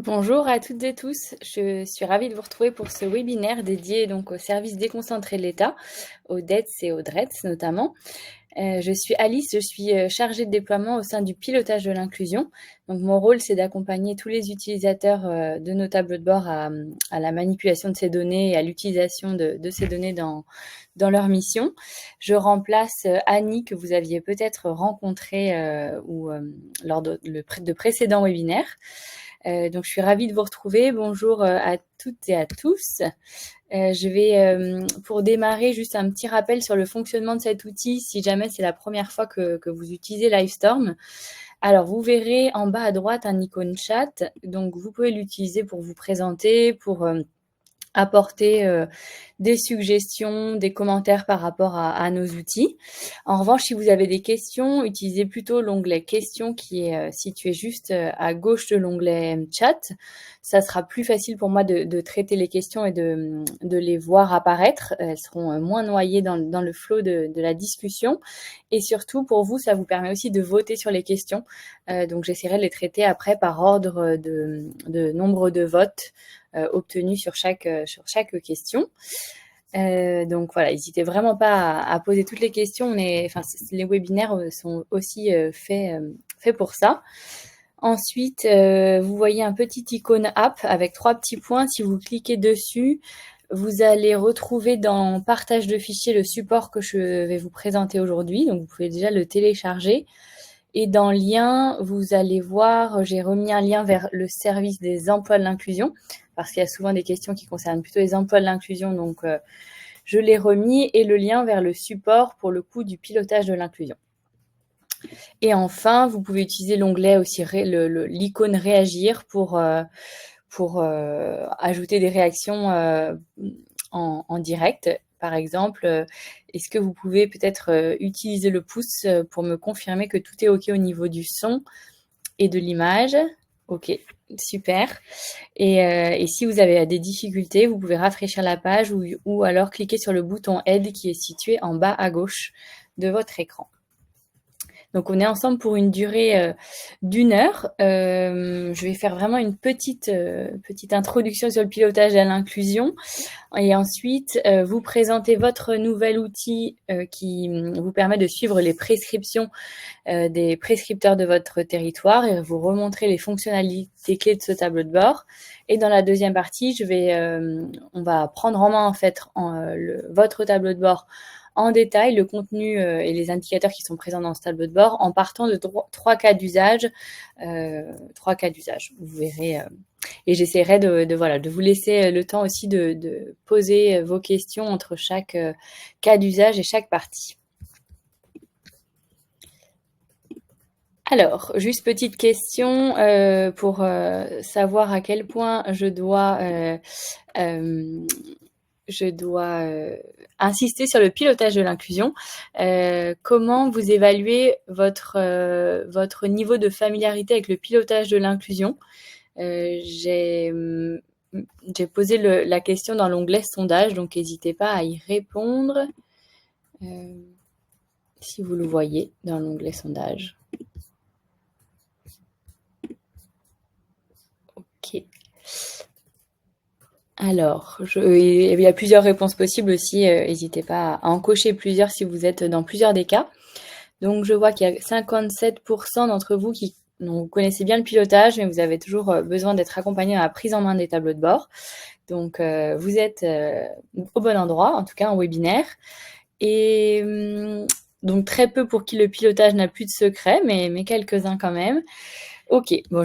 Bonjour à toutes et tous, je suis ravie de vous retrouver pour ce webinaire dédié donc aux services déconcentrés de l'État, aux DETS et aux DRETS notamment. Je suis Alice, je suis chargée de déploiement au sein du pilotage de l'inclusion. Donc mon rôle, c'est d'accompagner tous les utilisateurs de nos tableaux de bord à la manipulation de ces données et à l'utilisation de ces données dans leur mission. Je remplace Annie, que vous aviez peut-être rencontrée lors de précédents webinaires. Donc, je suis ravie de vous retrouver. Bonjour à toutes et à tous. Je vais, pour démarrer, juste un petit rappel sur le fonctionnement de cet outil, si jamais c'est la première fois que vous utilisez Livestorm. Alors, vous verrez en bas à droite un icône chat. Donc, vous pouvez l'utiliser pour vous présenter, pour apporter des suggestions, des commentaires par rapport à nos outils. En revanche, si vous avez des questions, utilisez plutôt l'onglet questions qui est situé juste à gauche de l'onglet chat. Ça sera plus facile pour moi de traiter les questions et de les voir apparaître. Elles seront moins noyées dans le flot de la discussion. Et surtout, pour vous, ça vous permet aussi de voter sur les questions. Donc, j'essaierai de les traiter après par ordre de nombre de votes obtenus sur chaque question. Donc voilà, n'hésitez vraiment pas à poser toutes les questions. Les webinaires sont aussi faits pour ça. Ensuite, vous voyez un petit icône app avec 3 petits points. Si vous cliquez dessus, vous allez retrouver dans partage de fichiers le support que je vais vous présenter aujourd'hui. Donc vous pouvez déjà le télécharger. Et dans lien, vous allez voir, j'ai remis un lien vers le service des emplois de l'inclusion, parce qu'il y a souvent des questions qui concernent plutôt les emplois de l'inclusion, donc je l'ai remis, et le lien vers le support pour le coup du pilotage de l'inclusion. Et enfin, vous pouvez utiliser l'onglet aussi, l'icône réagir pour ajouter des réactions en direct. Par exemple, est-ce que vous pouvez peut-être utiliser le pouce pour me confirmer que tout est OK au niveau du son et de l'image? OK, super. Et si vous avez des difficultés, vous pouvez rafraîchir la page ou alors cliquer sur le bouton aide qui est situé en bas à gauche de votre écran. Donc, on est ensemble pour une durée d'1 heure. Je vais faire vraiment une petite introduction sur le pilotage à l'inclusion. Et ensuite, vous présenter votre nouvel outil qui vous permet de suivre les prescriptions des prescripteurs de votre territoire et vous remontrer les fonctionnalités clés de ce tableau de bord. Et dans la deuxième partie, on va prendre en main en fait votre tableau de bord en détail, le contenu et les indicateurs qui sont présents dans ce tableau de bord en partant de 3 cas d'usage. 3 cas d'usage, vous verrez. Et j'essaierai de vous laisser le temps aussi de poser vos questions entre chaque cas d'usage et chaque partie. Alors, juste petite question pour savoir à quel point je dois insister sur le pilotage de l'inclusion. Comment vous évaluez votre niveau de familiarité avec le pilotage de l'inclusion? J'ai posé la question dans l'onglet sondage, donc n'hésitez pas à y répondre si vous le voyez dans l'onglet sondage. Ok. Alors, il y a plusieurs réponses possibles aussi. N'hésitez pas à en cocher plusieurs si vous êtes dans plusieurs des cas. Donc, je vois qu'il y a 57% d'entre vous qui connaissez bien le pilotage, mais vous avez toujours besoin d'être accompagné dans la prise en main des tableaux de bord. Donc, vous êtes au bon endroit, en tout cas en webinaire. Et donc, très peu pour qui le pilotage n'a plus de secret, mais quelques-uns quand même. Ok, bon,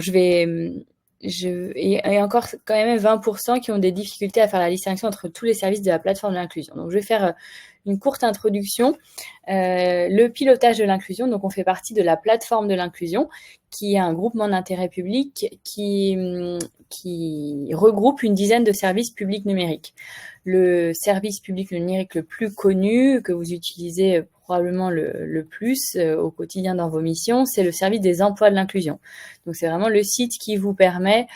et encore quand même 20% qui ont des difficultés à faire la distinction entre tous les services de la plateforme de l'inclusion. Donc, je vais faire une courte introduction. Le pilotage de l'inclusion, donc on fait partie de la plateforme de l'inclusion, qui est un groupement d'intérêt public qui regroupe une dizaine de services publics numériques. Le service public numérique le plus connu, que vous utilisez probablement le plus au quotidien dans vos missions, c'est le service des emplois de l'inclusion. Donc c'est vraiment le site qui vous permet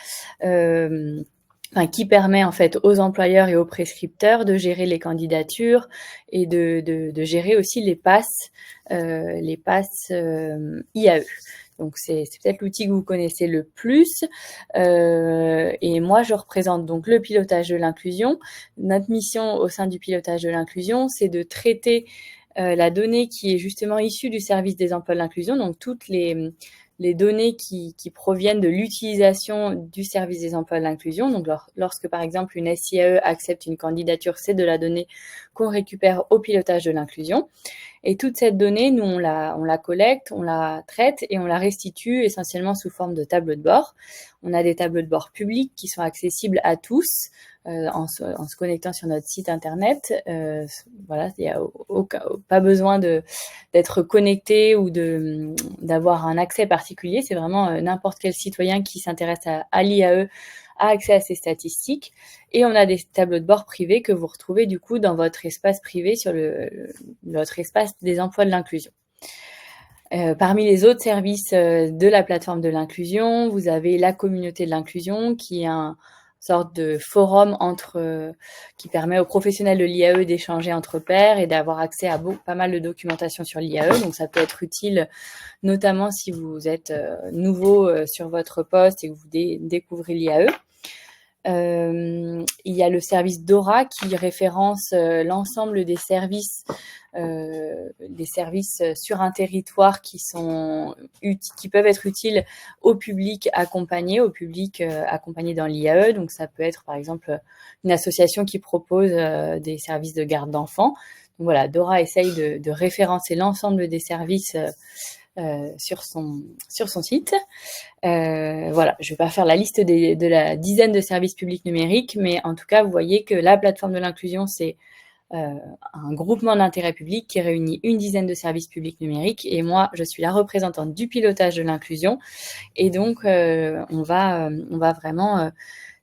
qui permet en fait aux employeurs et aux prescripteurs de gérer les candidatures et de gérer aussi les passes IAE. Donc c'est peut-être l'outil que vous connaissez le plus. Et moi, je représente donc le pilotage de l'inclusion. Notre mission au sein du pilotage de l'inclusion, c'est de traiter la donnée qui est justement issue du service des emplois de l'inclusion, donc toutes les données qui proviennent de l'utilisation du service des emplois de l'inclusion. Donc, lorsque, par exemple, une SIAE accepte une candidature, c'est de la donnée qu'on récupère au pilotage de l'inclusion. Et toute cette donnée, nous, on la collecte, on la traite et on la restitue essentiellement sous forme de tableaux de bord. On a des tableaux de bord publics qui sont accessibles à tous en se connectant sur notre site internet. Voilà, il n'y a pas besoin d'être connecté ou d'avoir un accès particulier. C'est vraiment n'importe quel citoyen qui s'intéresse à l'IAE a accès à ces statistiques. Et on a des tableaux de bord privés que vous retrouvez du coup dans votre espace privé sur votre espace des emplois de l'inclusion. Parmi les autres services de la plateforme de l'inclusion, vous avez la communauté de l'inclusion qui est une sorte de forum qui permet aux professionnels de l'IAE d'échanger entre pairs et d'avoir accès à pas mal de documentation sur l'IAE. Donc ça peut être utile notamment si vous êtes nouveau sur votre poste et que vous découvrez l'IAE. Il y a le service DORA qui référence l'ensemble des services sur un territoire qui peuvent être utiles au public accompagné dans l'IAE. Donc ça peut être par exemple une association qui propose des services de garde d'enfants. Donc voilà, DORA essaye de référencer l'ensemble des services sur son site. Voilà, je ne vais pas faire la liste de la dizaine de services publics numériques, mais en tout cas, vous voyez que la plateforme de l'inclusion, c'est un groupement d'intérêt public qui réunit une dizaine de services publics numériques. Et moi, je suis la représentante du pilotage de l'inclusion. Et donc, on va vraiment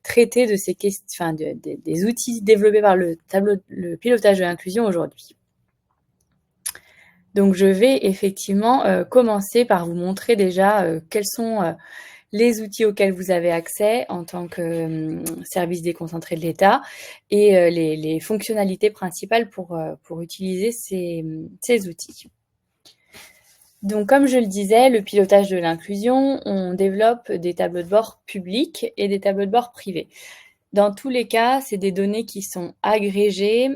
traiter de ces questions, des outils développés par le pilotage de l'inclusion aujourd'hui. Donc, je vais effectivement commencer par vous montrer déjà quels sont les outils auxquels vous avez accès en tant que service déconcentré de l'État et les fonctionnalités principales pour utiliser ces outils. Donc, comme je le disais, le pilotage de l'inclusion, on développe des tableaux de bord publics et des tableaux de bord privés. Dans tous les cas, c'est des données qui sont agrégées,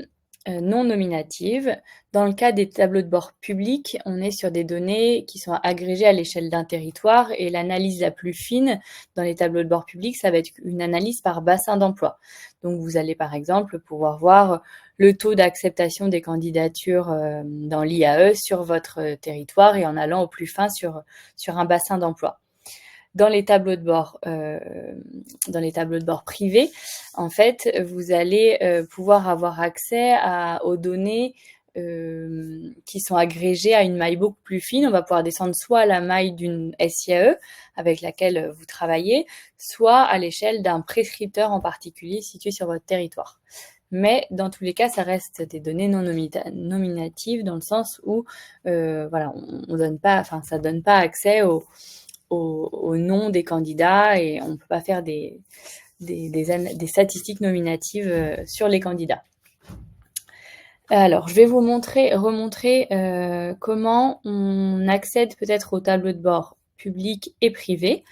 non nominatives. Dans le cas des tableaux de bord publics, on est sur des données qui sont agrégées à l'échelle d'un territoire et l'analyse la plus fine dans les tableaux de bord publics, ça va être une analyse par bassin d'emploi. Donc, vous allez par exemple pouvoir voir le taux d'acceptation des candidatures dans l'IAE sur votre territoire et en allant au plus fin sur un bassin d'emploi. Dans les tableaux de bord privés, en fait, vous allez pouvoir avoir accès aux données qui sont agrégées à une maille beaucoup plus fine. On va pouvoir descendre soit à la maille d'une SIAE avec laquelle vous travaillez, soit à l'échelle d'un prescripteur en particulier situé sur votre territoire. Mais dans tous les cas, ça reste des données non nominatives dans le sens où voilà, ça donne pas accès au nom des candidats et on ne peut pas faire des statistiques nominatives sur les candidats. Alors, je vais vous remontrer comment on accède peut-être au tableau de bord public et privé.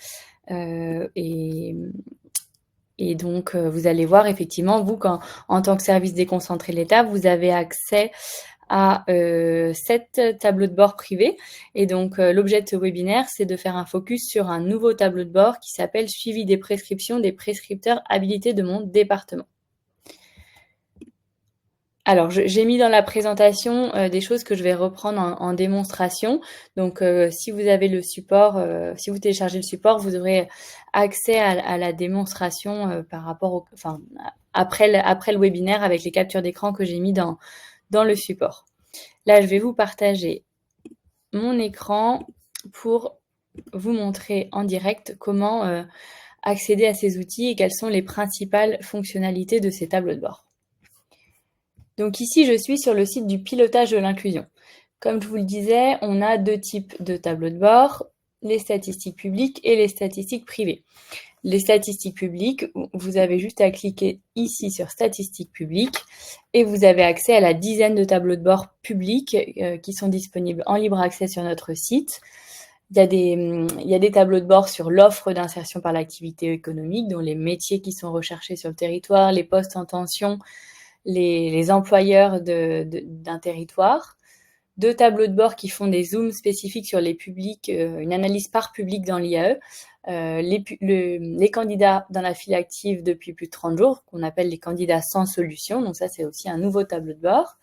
Et donc, vous allez voir effectivement, vous, en tant que service déconcentré de l'État, vous avez accès à 7 tableaux de bord privés. Et donc, l'objet de ce webinaire, c'est de faire un focus sur un nouveau tableau de bord qui s'appelle « Suivi des prescriptions des prescripteurs habilités de mon département ». Alors, j'ai mis dans la présentation des choses que je vais reprendre en démonstration. Donc, si vous avez le support, si vous téléchargez le support, vous aurez accès à la démonstration par rapport après le webinaire avec les captures d'écran que j'ai mis dans le support. Là, je vais vous partager mon écran pour vous montrer en direct comment accéder à ces outils et quelles sont les principales fonctionnalités de ces tableaux de bord. Donc ici, je suis sur le site du pilotage de l'inclusion. Comme je vous le disais, on a 2 types de tableaux de bord, les statistiques publiques et les statistiques privées. Les statistiques publiques, vous avez juste à cliquer ici sur statistiques publiques et vous avez accès à la dizaine de tableaux de bord publics qui sont disponibles en libre accès sur notre site. Il y a des tableaux de bord sur l'offre d'insertion par l'activité économique, dont les métiers qui sont recherchés sur le territoire, les postes en tension, les employeurs d'un territoire. 2 tableaux de bord qui font des zooms spécifiques sur les publics, une analyse par public dans l'IAE. Les candidats dans la file active depuis plus de 30 jours, qu'on appelle les candidats sans solution. Donc ça, c'est aussi un nouveau tableau de bord.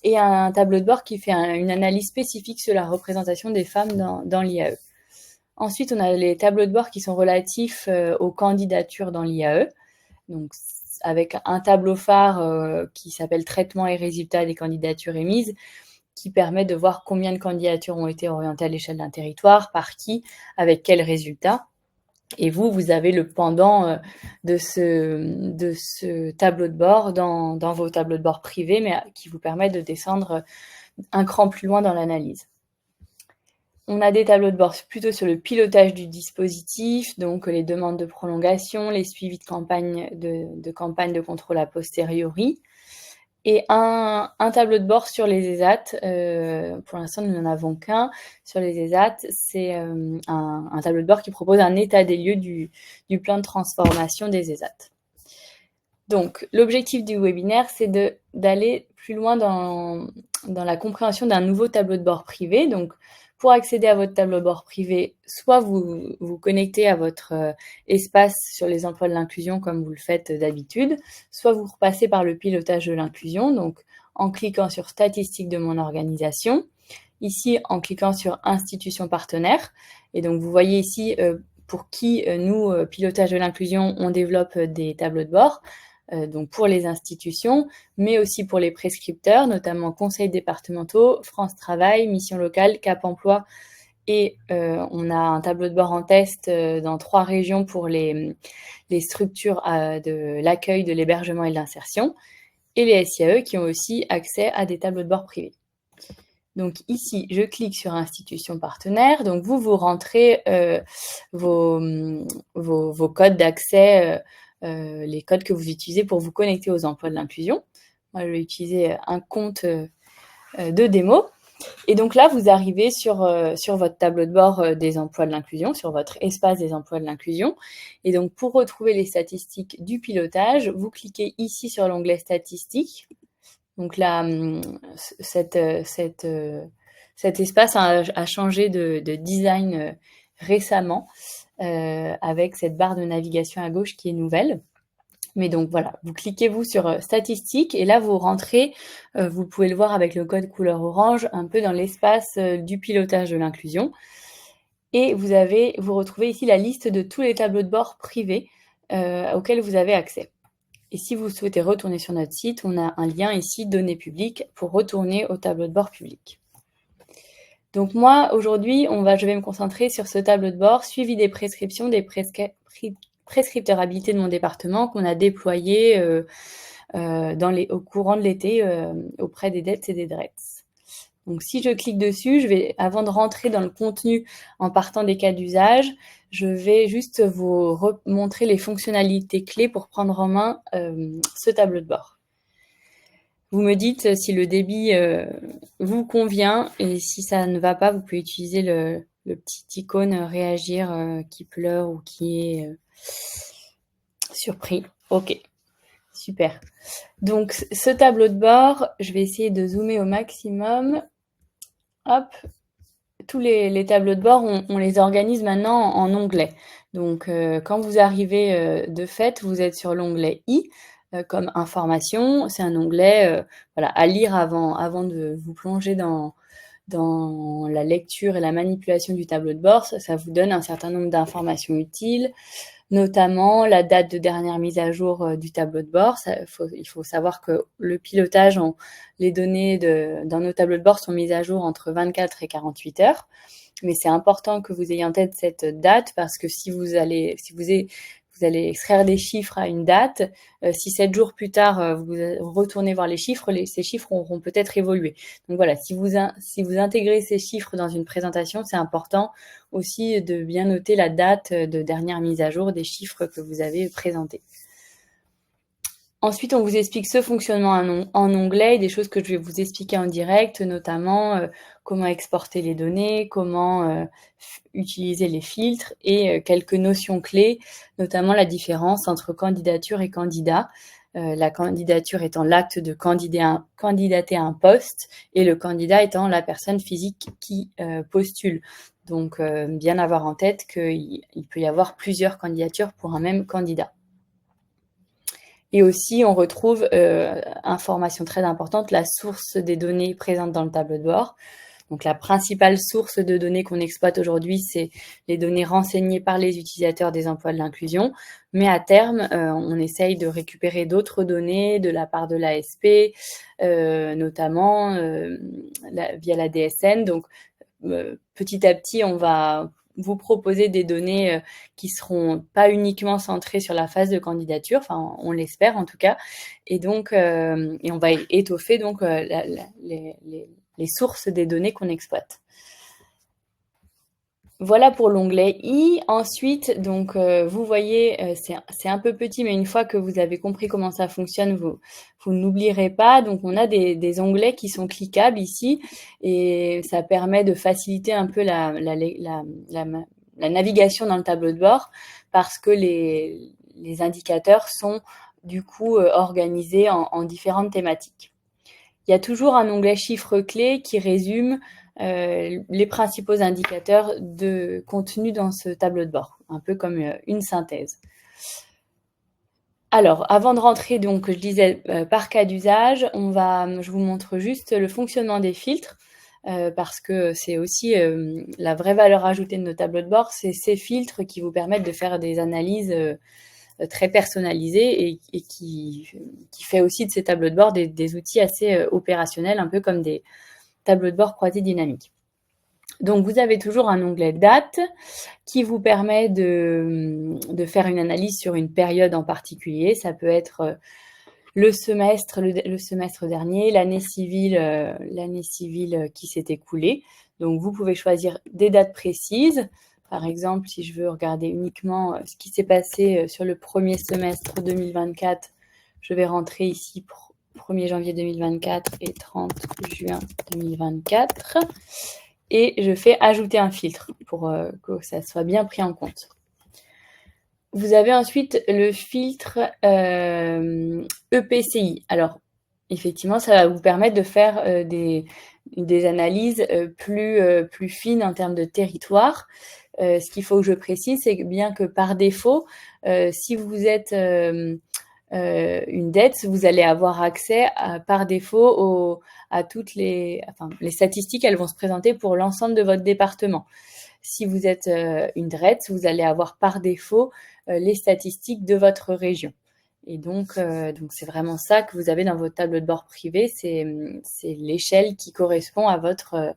Et un tableau de bord qui fait une analyse spécifique sur la représentation des femmes dans l'IAE. Ensuite, on a les tableaux de bord qui sont relatifs aux candidatures dans l'IAE. Donc, avec un tableau phare qui s'appelle Traitement et résultats des candidatures émises, qui permet de voir combien de candidatures ont été orientées à l'échelle d'un territoire, par qui, avec quels résultats. Et vous avez le pendant de ce tableau de bord dans vos tableaux de bord privés, mais qui vous permet de descendre un cran plus loin dans l'analyse. On a des tableaux de bord plutôt sur le pilotage du dispositif, donc les demandes de prolongation, les suivis de campagne de contrôle a posteriori, et un tableau de bord sur les ESAT. Pour l'instant, nous n'en avons qu'un sur les ESAT. C'est un tableau de bord qui propose un état des lieux du plan de transformation des ESAT. Donc, l'objectif du webinaire, c'est d'aller plus loin dans la compréhension d'un nouveau tableau de bord privé. Donc, pour accéder à votre tableau de bord privé, soit vous vous connectez à votre espace sur les emplois de l'inclusion comme vous le faites d'habitude, soit vous repassez par le pilotage de l'inclusion, donc en cliquant sur Statistiques de mon organisation, ici en cliquant sur Institutions partenaires. Et donc vous voyez ici pour qui nous, pilotage de l'inclusion, on développe des tableaux de bord. Donc pour les institutions, mais aussi pour les prescripteurs, notamment conseils départementaux, France Travail, Mission locale, Cap Emploi, et on a un tableau de bord en test dans 3 régions pour les structures de l'accueil, de l'hébergement et de l'insertion, et les SIAE qui ont aussi accès à des tableaux de bord privés. Donc ici, je clique sur Institutions partenaires, donc vous rentrez vos codes d'accès, les codes que vous utilisez pour vous connecter aux emplois de l'inclusion. Moi, je vais utiliser un compte de démo. Et donc là, vous arrivez sur votre tableau de bord des emplois de l'inclusion, sur votre espace des emplois de l'inclusion. Et donc, pour retrouver les statistiques du pilotage, vous cliquez ici sur l'onglet Statistiques. Donc là, cet espace a changé de design récemment. Avec cette barre de navigation à gauche qui est nouvelle. Mais donc voilà, vous cliquez sur statistiques et là vous rentrez, vous pouvez le voir avec le code couleur orange, un peu dans l'espace du pilotage de l'inclusion. Et vous retrouvez ici la liste de tous les tableaux de bord privés auxquels vous avez accès. Et si vous souhaitez retourner sur notre site, on a un lien ici, données publiques, pour retourner au tableau de bord public. Donc moi, aujourd'hui, je vais me concentrer sur ce tableau de bord, suivi des prescriptions des prescripteurs habilités de mon département qu'on a déployés au courant de l'été auprès des DETS et des DRETS. Donc si je clique dessus, avant de rentrer dans le contenu en partant des cas d'usage, je vais juste vous montrer les fonctionnalités clés pour prendre en main ce tableau de bord. Vous me dites si le débit vous convient et si ça ne va pas, vous pouvez utiliser le petit icône réagir qui pleure ou qui est surpris. Ok, super. Donc ce tableau de bord, je vais essayer de zoomer au maximum. Hop, tous les tableaux de bord, on les organise maintenant en onglets. Donc quand vous arrivez de fait, vous êtes sur l'onglet I. Comme information, c'est un onglet à lire avant de vous plonger dans la lecture et la manipulation du tableau de bord. Ça vous donne un certain nombre d'informations utiles, notamment la date de dernière mise à jour du tableau de bord. Il faut savoir que le pilotage, les données dans nos tableaux de bord sont mises à jour entre 24 et 48 heures. Mais c'est important que vous ayez en tête cette date parce que si vous allez extraire des chiffres à une date. Si 7 jours plus tard, vous retournez voir les chiffres, ces chiffres auront peut-être évolué. Donc voilà, si vous intégrez ces chiffres dans une présentation, c'est important aussi de bien noter la date de dernière mise à jour des chiffres que vous avez présentés. Ensuite, on vous explique ce fonctionnement en onglet, des choses que je vais vous expliquer en direct, notamment comment exporter les données, comment utiliser les filtres et quelques notions clés, notamment la différence entre candidature et candidat. La candidature étant l'acte de candidater à un poste et le candidat étant la personne physique qui postule. Donc, bien avoir en tête qu'il peut y avoir plusieurs candidatures pour un même candidat. Et aussi, on retrouve, information très importante, la source des données présentes dans le tableau de bord. Donc la principale source de données qu'on exploite aujourd'hui, c'est les données renseignées par les utilisateurs des emplois de l'inclusion. Mais à terme, on essaye de récupérer d'autres données de la part de l'ASP, notamment via la DSN. Donc petit à petit, on va vous proposer des données qui seront pas uniquement centrées sur la phase de candidature, enfin on l'espère en tout cas, et donc et on va étoffer donc les sources des données qu'on exploite. Voilà pour l'onglet I. Ensuite, donc vous voyez, c'est un peu petit, mais une fois que vous avez compris comment ça fonctionne, vous n'oublierez pas. Donc on a des onglets qui sont cliquables ici et ça permet de faciliter un peu la navigation dans le tableau de bord parce que les indicateurs sont du coup organisés en différentes thématiques. Il y a toujours un onglet chiffres clés qui résume les principaux indicateurs de contenu dans ce tableau de bord, un peu comme une synthèse. Alors, avant de rentrer, donc, je disais par cas d'usage, je vous montre juste le fonctionnement des filtres, parce que c'est aussi la vraie valeur ajoutée de nos tableaux de bord, c'est ces filtres qui vous permettent de faire des analyses très personnalisées et qui fait aussi de ces tableaux de bord des outils assez opérationnels, un peu comme des tableaux de bord croisés dynamiques. Donc, vous avez toujours un onglet date qui vous permet de faire une analyse sur une période en particulier. Ça peut être le semestre dernier, l'année civile qui s'est écoulée. Donc, vous pouvez choisir des dates précises. Par exemple, si je veux regarder uniquement ce qui s'est passé sur le premier semestre 2024, je vais rentrer ici 1er janvier 2024 et 30 juin 2024. Et je fais ajouter un filtre pour que ça soit bien pris en compte. Vous avez ensuite le filtre EPCI. Alors, effectivement, ça va vous permettre de faire des analyses plus fines en termes de territoire. Ce qu'il faut que je précise, c'est bien que par défaut, si vous êtes une dette, vous allez avoir accès par défaut à toutes les statistiques, elles vont se présenter pour l'ensemble de votre département. Si vous êtes une DRET, vous allez avoir par défaut les statistiques de votre région. Et donc c'est vraiment ça que vous avez dans votre tableau de bord privé, c'est l'échelle qui correspond à votre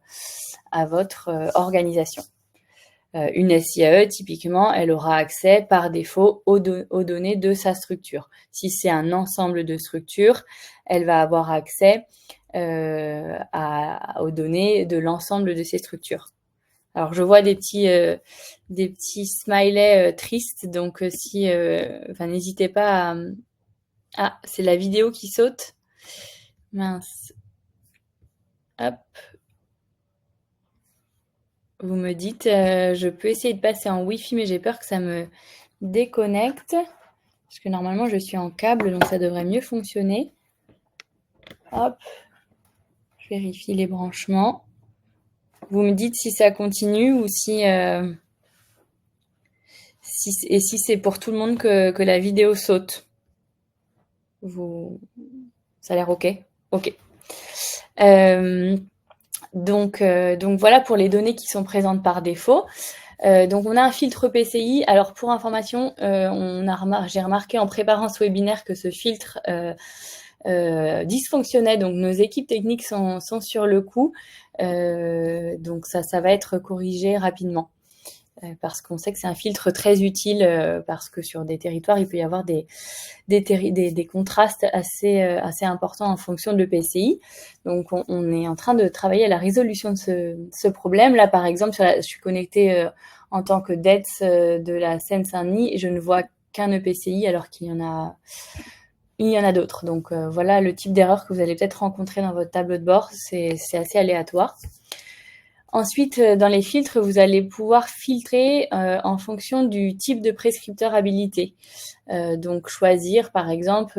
organisation. Une SIAE, typiquement, elle aura accès par défaut aux données de sa structure. Si c'est un ensemble de structures, elle va avoir accès aux données de l'ensemble de ces structures. Alors, je vois des petits smileys tristes, donc n'hésitez pas à... Ah, c'est la vidéo qui saute. Mince. Hop. Vous me dites, je peux essayer de passer en Wi-Fi, mais j'ai peur que ça me déconnecte. Parce que normalement, je suis en câble, donc ça devrait mieux fonctionner. Hop. Je vérifie les branchements. Vous me dites si ça continue ou si c'est pour tout le monde que la vidéo saute. Ça a l'air OK? OK. Donc voilà pour les données qui sont présentes par défaut. Donc on a un filtre PCI. Alors pour information, j'ai remarqué en préparant ce webinaire que ce filtre dysfonctionnait. Donc nos équipes techniques sont sur le coup. Donc ça va être corrigé rapidement. Parce qu'on sait que c'est un filtre très utile parce que sur des territoires, il peut y avoir des contrastes assez importants en fonction de l'EPCI. Donc, on est en train de travailler à la résolution de ce problème. Là, par exemple, je suis connectée en tant que DETS de la Seine-Saint-Denis et je ne vois qu'un EPCI alors qu'il y en a il y en a d'autres. Donc voilà le type d'erreur que vous allez peut-être rencontrer dans votre tableau de bord, c'est assez aléatoire. Ensuite, dans les filtres, vous allez pouvoir filtrer en fonction du type de prescripteur habilité. Donc choisir par exemple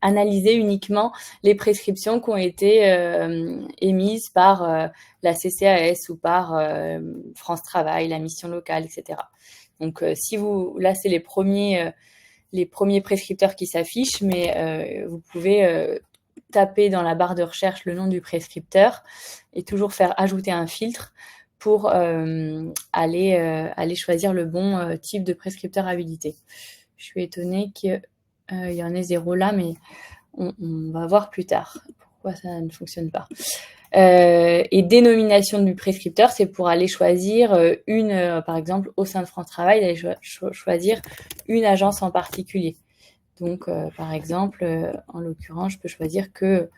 analyser uniquement les prescriptions qui ont été émises par la CCAS ou par France Travail, la mission locale, etc. Donc si vous, là c'est les premiers prescripteurs qui s'affichent, mais vous pouvez taper dans la barre de recherche le nom du prescripteur et toujours faire ajouter un filtre pour aller choisir le bon type de prescripteur habilité. Je suis étonnée qu'il y en ait 0 là, mais on va voir plus tard pourquoi ça ne fonctionne pas. Et dénomination du prescripteur, c'est pour aller choisir par exemple, au sein de France Travail, d'aller choisir une agence en particulier. Donc, par exemple, en l'occurrence, je peux choisir que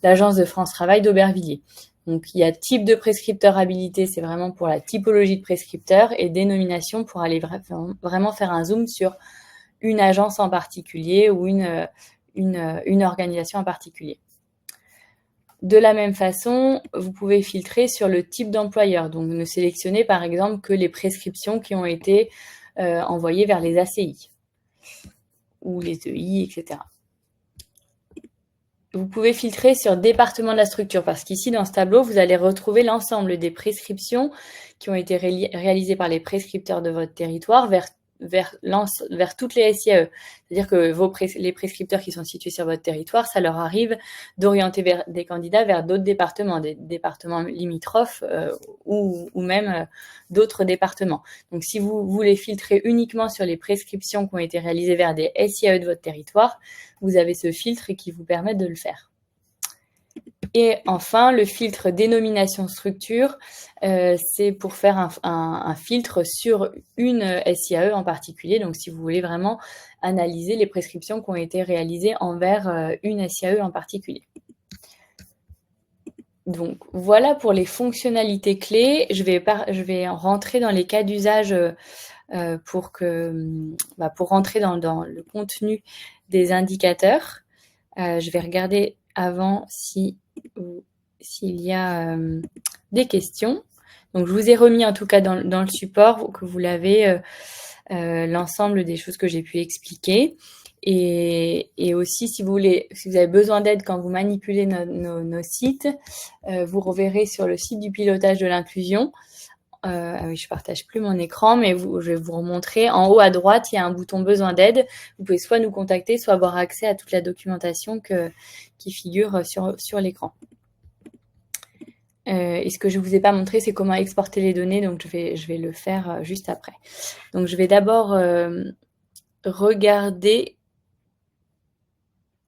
l'agence de France Travail d'Aubervilliers. Donc, il y a type de prescripteur habilité, c'est vraiment pour la typologie de prescripteur, et dénomination pour aller vraiment faire un zoom sur une agence en particulier ou une organisation en particulier. De la même façon, vous pouvez filtrer sur le type d'employeur. Donc, ne sélectionnez par exemple que les prescriptions qui ont été envoyées vers les ACI ou les EI, etc. Vous pouvez filtrer sur département de la structure parce qu'ici, dans ce tableau, vous allez retrouver l'ensemble des prescriptions qui ont été réalisées par les prescripteurs de votre territoire vers toutes les SIAE. C'est-à-dire que les prescripteurs qui sont situés sur votre territoire, ça leur arrive d'orienter des candidats vers d'autres départements, des départements limitrophes ou même d'autres départements. Donc, si vous voulez filtrer uniquement sur les prescriptions qui ont été réalisées vers des SIAE de votre territoire, vous avez ce filtre qui vous permet de le faire. Et enfin, le filtre dénomination structure, c'est pour faire un filtre sur une SIAE en particulier. Donc, si vous voulez vraiment analyser les prescriptions qui ont été réalisées envers une SIAE en particulier. Donc, voilà pour les fonctionnalités clés. Je vais rentrer dans les cas d'usage pour rentrer dans le contenu des indicateurs. Je vais regarder avant s'il y a des questions. Donc, je vous ai remis en tout cas dans le support que vous l'avez l'ensemble des choses que j'ai pu expliquer. Et aussi, si vous avez besoin d'aide quand vous manipulez nos sites, vous reverrez sur le site du pilotage de l'inclusion. Oui, je partage plus mon écran, mais je vais vous remontrer. En haut à droite, il y a un bouton besoin d'aide. Vous pouvez soit nous contacter, soit avoir accès à toute la documentation qui figure sur l'écran. Et ce que je ne vous ai pas montré, c'est comment exporter les données. Donc, je vais le faire juste après. Donc, je vais d'abord regarder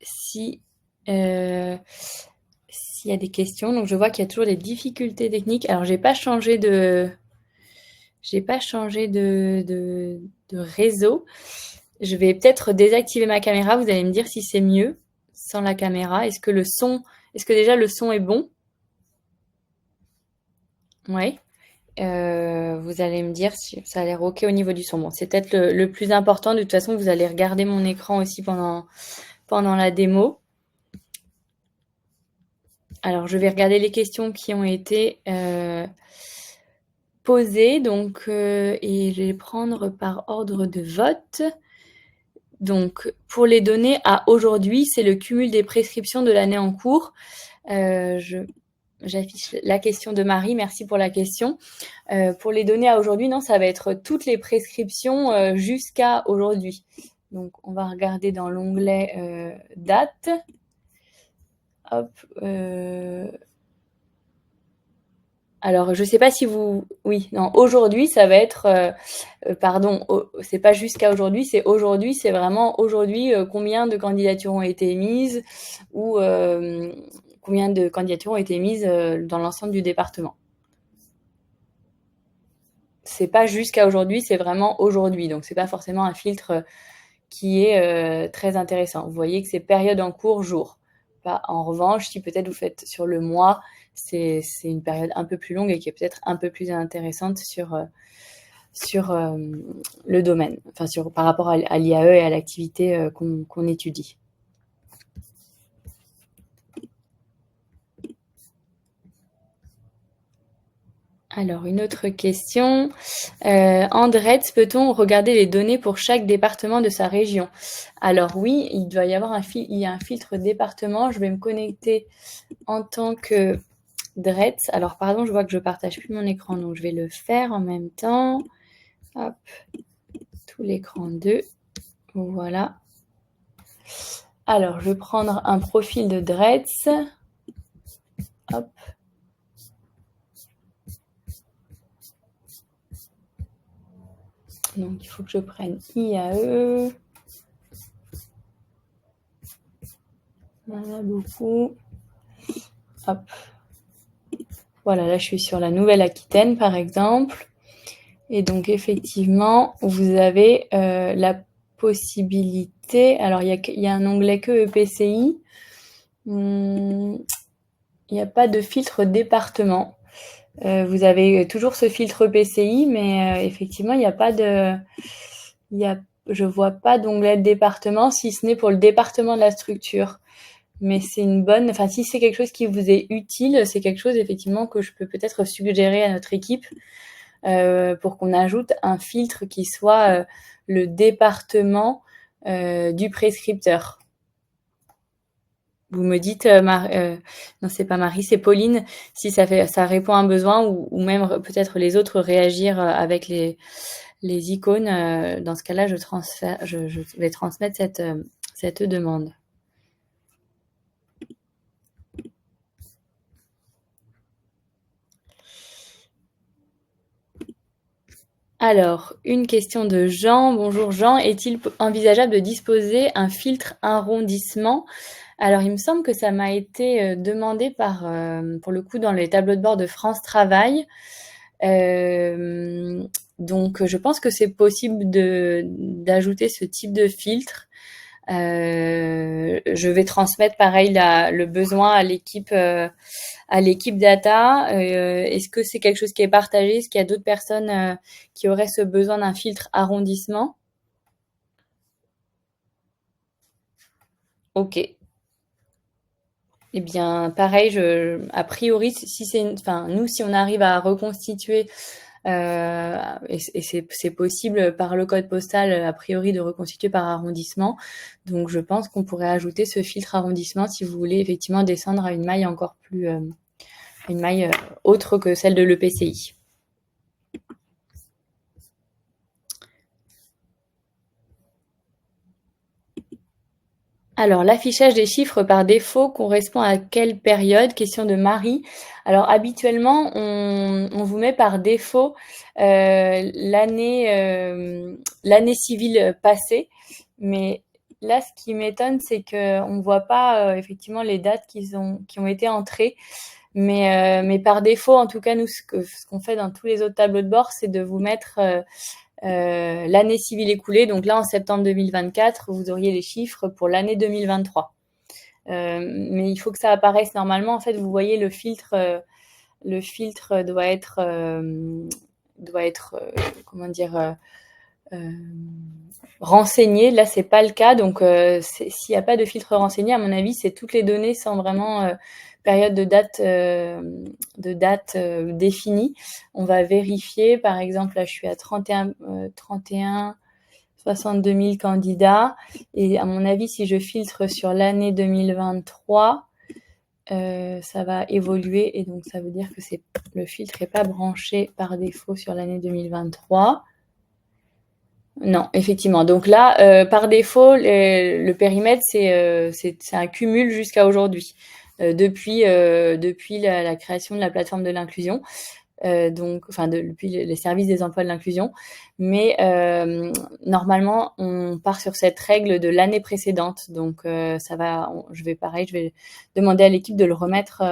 s'il y a des questions. Donc, je vois qu'il y a toujours des difficultés techniques. Alors, j'ai pas changé de réseau. Je vais peut-être désactiver ma caméra. Vous allez me dire si c'est mieux sans la caméra. Est-ce que déjà le son est bon? Oui. Vous allez me dire si ça a l'air OK au niveau du son. Bon, c'est peut-être le plus important. De toute façon, vous allez regarder mon écran aussi pendant la démo. Alors, je vais regarder les questions qui ont été posées. Donc, et je vais les prendre par ordre de vote. Donc, pour les données à aujourd'hui, c'est le cumul des prescriptions de l'année en cours. J'affiche la question de Marie. Merci pour la question. Pour les données à aujourd'hui, non, ça va être toutes les prescriptions jusqu'à aujourd'hui. Donc, on va regarder dans l'onglet date. Hop. Alors, je ne sais pas si vous... Oui, non, aujourd'hui, ça va être... c'est pas jusqu'à aujourd'hui, c'est aujourd'hui, c'est vraiment aujourd'hui combien de candidatures ont été émises ou combien de candidatures ont été émises dans l'ensemble du département. C'est pas jusqu'à aujourd'hui, c'est vraiment aujourd'hui. Donc, c'est pas forcément un filtre qui est très intéressant. Vous voyez que c'est période en cours, jour. En revanche, si peut-être vous faites sur le mois, c'est une période un peu plus longue et qui est peut-être un peu plus intéressante sur sur le domaine, enfin par rapport à l'IAE et à l'activité qu'on étudie. Alors, une autre question. En DRETS, peut-on regarder les données pour chaque département de sa région? Alors oui, il doit y avoir il y a un filtre département. Je vais me connecter en tant que DRETS. Alors pardon, je vois que je partage plus mon écran, donc je vais le faire en même temps. Hop, tout l'écran 2. Voilà. Alors, je vais prendre un profil de DRETS. Hop. Donc, il faut que je prenne IAE. Voilà, beaucoup. Hop. Voilà, là, je suis sur la Nouvelle-Aquitaine, par exemple. Et donc, effectivement, vous avez la possibilité... Alors, il y a un onglet que EPCI. Il n'y a pas de filtre département. Vous avez toujours ce filtre EPCI, mais effectivement, il n'y a pas de... je vois pas d'onglet de département, si ce n'est pour le département de la structure. Mais c'est une bonne... Enfin, si c'est quelque chose qui vous est utile, c'est quelque chose, effectivement, que je peux peut-être suggérer à notre équipe pour qu'on ajoute un filtre qui soit le département du prescripteur. Vous me dites, non, c'est pas Marie, c'est Pauline, si ça répond à un besoin ou même peut-être les autres réagir avec les icônes. Dans ce cas-là, je vais transmettre cette demande. Alors, une question de Jean. Bonjour Jean, est-il envisageable de disposer un filtre arrondissement? Alors, il me semble que ça m'a été demandé pour le coup, dans les tableaux de bord de France Travail. Donc, je pense que c'est possible d'ajouter ce type de filtre. Je vais transmettre pareil le besoin à l'équipe data. Est-ce que c'est quelque chose qui est partagé? Est-ce qu'il y a d'autres personnes qui auraient ce besoin d'un filtre arrondissement? Ok. Eh bien, pareil, a priori, si on arrive à reconstituer, et c'est possible par le code postal, a priori, de reconstituer par arrondissement. Donc, je pense qu'on pourrait ajouter ce filtre arrondissement si vous voulez effectivement descendre à une maille encore plus, une maille autre que celle de l'EPCI. Alors, l'affichage des chiffres par défaut correspond à quelle période? Question de Marie. Alors, habituellement, on vous met par défaut l'année civile passée. Mais là, ce qui m'étonne, c'est qu'on ne voit pas effectivement les dates qui ont été entrées. Mais par défaut, en tout cas, nous, ce qu'on fait dans tous les autres tableaux de bord, c'est de vous mettre l'année civile écoulée. Donc là, en septembre 2024, vous auriez les chiffres pour l'année 2023. Mais il faut que ça apparaisse normalement. En fait, vous voyez le filtre doit être comment dire, renseigné. Là, c'est pas le cas. Donc, s'il n'y a pas de filtre renseigné, à mon avis, c'est toutes les données sans vraiment période de date définie. On va vérifier. Par exemple, là, je suis à 31 62 000 candidats. Et à mon avis, si je filtre sur l'année 2023, ça va évoluer. Et donc, ça veut dire que le filtre n'est pas branché par défaut sur l'année 2023. Non, effectivement. Donc là, par défaut, le périmètre, c'est un cumul jusqu'à aujourd'hui, depuis la création de la plateforme de l'inclusion. Depuis les services des emplois de l'inclusion. Mais normalement, on part sur cette règle de l'année précédente. Donc, je vais demander à l'équipe de le remettre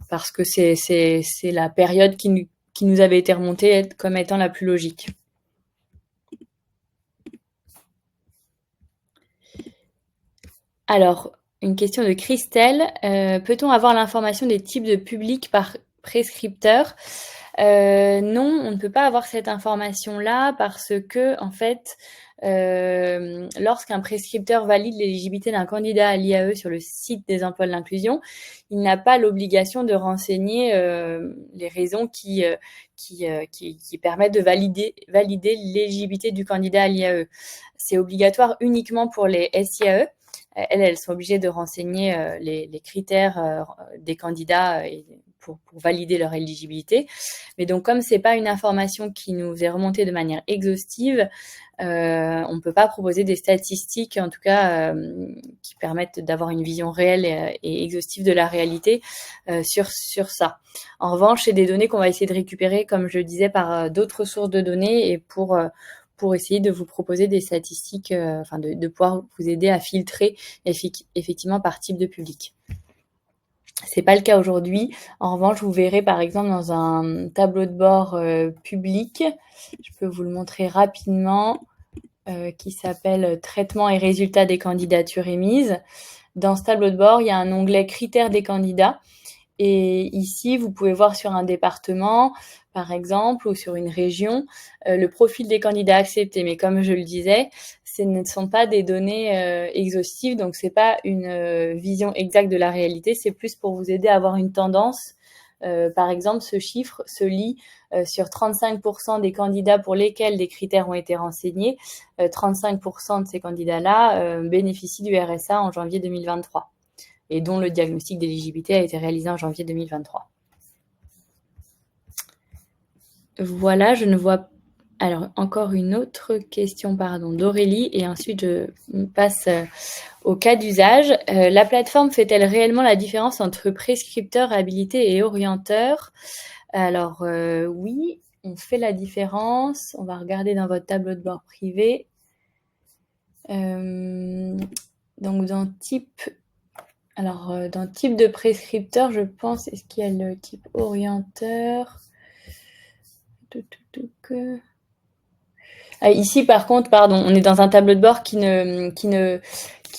parce que c'est la période qui nous avait été remontée comme étant la plus logique. Alors, une question de Christelle. Peut-on avoir l'information des types de publics prescripteur. Non, on ne peut pas avoir cette information-là parce que, en fait, lorsqu'un prescripteur valide l'éligibilité d'un candidat à l'IAE sur le site des emplois de l'inclusion, il n'a pas l'obligation de renseigner les raisons qui permettent de valider l'éligibilité du candidat à l'IAE. C'est obligatoire uniquement pour les SIAE. Elles sont obligées de renseigner les critères des candidats pour valider leur éligibilité. Mais donc, comme c'est pas une information qui nous est remontée de manière exhaustive, on ne peut pas proposer des statistiques, en tout cas, qui permettent d'avoir une vision réelle et exhaustive de la réalité sur ça. En revanche, c'est des données qu'on va essayer de récupérer, comme je le disais, par d'autres sources de données et pour essayer de vous proposer des statistiques, de pouvoir vous aider à filtrer effectivement par type de public. C'est pas le cas aujourd'hui. En revanche, vous verrez par exemple dans un tableau de bord public, je peux vous le montrer rapidement, qui s'appelle Traitement et résultats des candidatures émises. Dans ce tableau de bord, il y a un onglet Critères des candidats. Et ici, vous pouvez voir sur un département, par exemple, ou sur une région, le profil des candidats acceptés. Mais comme je le disais, ce ne sont pas des données exhaustives, donc c'est pas une vision exacte de la réalité. C'est plus pour vous aider à avoir une tendance. Par exemple, ce chiffre se lit sur 35% des candidats pour lesquels des critères ont été renseignés. 35% de ces candidats-là bénéficient du RSA en janvier 2023. Et dont le diagnostic d'éligibilité a été réalisé en janvier 2023. Voilà, je ne vois... Alors, encore une autre question, d'Aurélie, et ensuite je passe au cas d'usage. La plateforme fait-elle réellement la différence entre prescripteur, habilité et orienteur? Alors, oui, on fait la différence. On va regarder dans votre tableau de bord privé. Donc, dans type... Alors, dans type de prescripteur, je pense, est-ce qu'il y a le type orienteur? Ici, par contre, on est dans un tableau de bord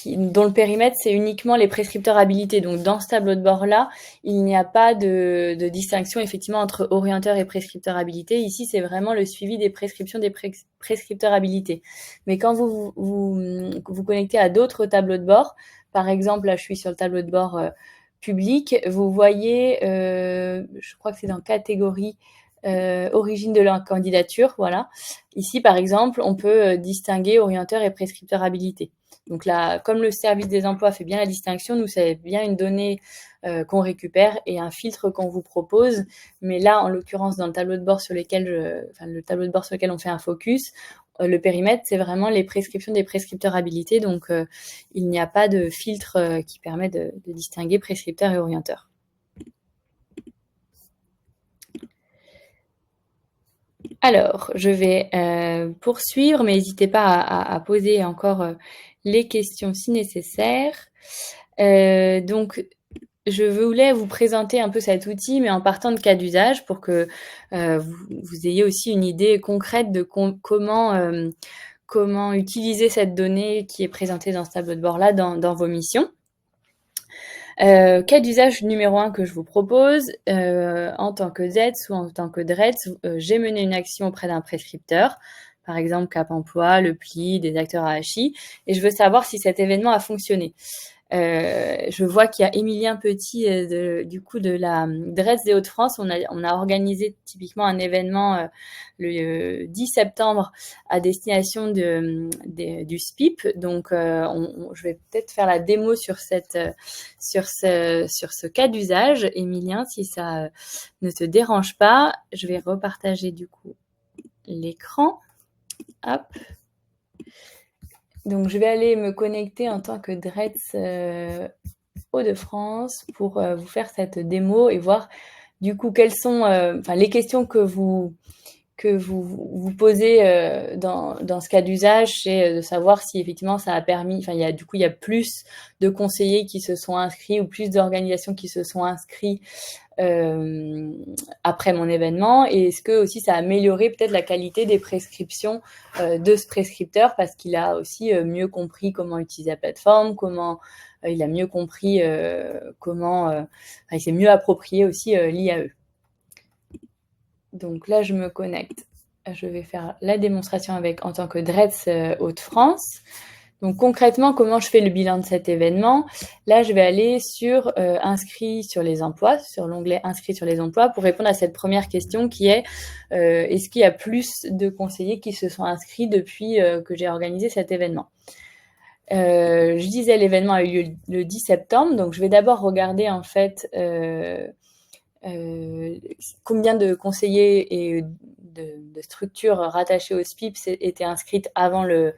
dont le périmètre, c'est uniquement les prescripteurs habilités. Donc, dans ce tableau de bord-là, il n'y a pas de distinction, effectivement, entre orienteur et prescripteur habilité. Ici, c'est vraiment le suivi des prescriptions des prescripteurs habilités. Mais quand vous connectez à d'autres tableaux de bord, par exemple, là, je suis sur le tableau de bord public. Vous voyez, je crois que c'est dans catégorie origine de la candidature. Voilà. Ici, par exemple, on peut distinguer orienteur et prescripteur habilité. Donc là, comme le service des emplois fait bien la distinction, nous, c'est bien une donnée qu'on récupère et un filtre qu'on vous propose. Mais là, en l'occurrence, dans le tableau de bord sur lequel on fait un focus, le périmètre, c'est vraiment les prescriptions des prescripteurs habilités. Donc, il n'y a pas de filtre qui permet de distinguer prescripteur et orienteur. Alors, je vais poursuivre, mais n'hésitez pas à poser encore les questions si nécessaire. Donc, je voulais vous présenter un peu cet outil, mais en partant de cas d'usage pour que vous ayez aussi une idée concrète de comment utiliser cette donnée qui est présentée dans ce tableau de bord-là dans vos missions. Cas d'usage numéro 1 que je vous propose, en tant que ZETS ou en tant que DRETS, j'ai mené une action auprès d'un prescripteur, par exemple Cap Emploi, le PLI, des acteurs AHI, et je veux savoir si cet événement a fonctionné. Je vois qu'il y a Émilien Petit de la DRETS des Hauts-de-France. On a organisé typiquement un événement le 10 septembre à destination du SPIP. Donc, je vais peut-être faire la démo sur ce cas d'usage. Émilien, si ça ne te dérange pas, je vais repartager du coup l'écran. Hop. Donc, je vais aller me connecter en tant que DRETS Hauts-de-France pour vous faire cette démo et voir du coup quelles sont les questions que vous posez dans ce cas d'usage, c'est de savoir si effectivement ça a permis, il y a plus de conseillers qui se sont inscrits ou plus d'organisations qui se sont inscrits après mon événement, et est-ce que aussi ça a amélioré peut-être la qualité des prescriptions de ce prescripteur parce qu'il a aussi mieux compris comment utiliser la plateforme, comment il a mieux compris il s'est mieux approprié aussi l'IAE. Donc là, je me connecte. Je vais faire la démonstration en tant que DRETS Hauts-de-France. Donc concrètement, comment je fais le bilan de cet événement? Là, je vais aller sur inscrits sur les emplois, sur l'onglet inscrits sur les emplois, pour répondre à cette première question qui est est-ce qu'il y a plus de conseillers qui se sont inscrits depuis que j'ai organisé cet événement? Je disais l'événement a eu lieu le 10 septembre, donc je vais d'abord regarder en fait combien de conseillers et de structures rattachées au SPIP étaient inscrites avant le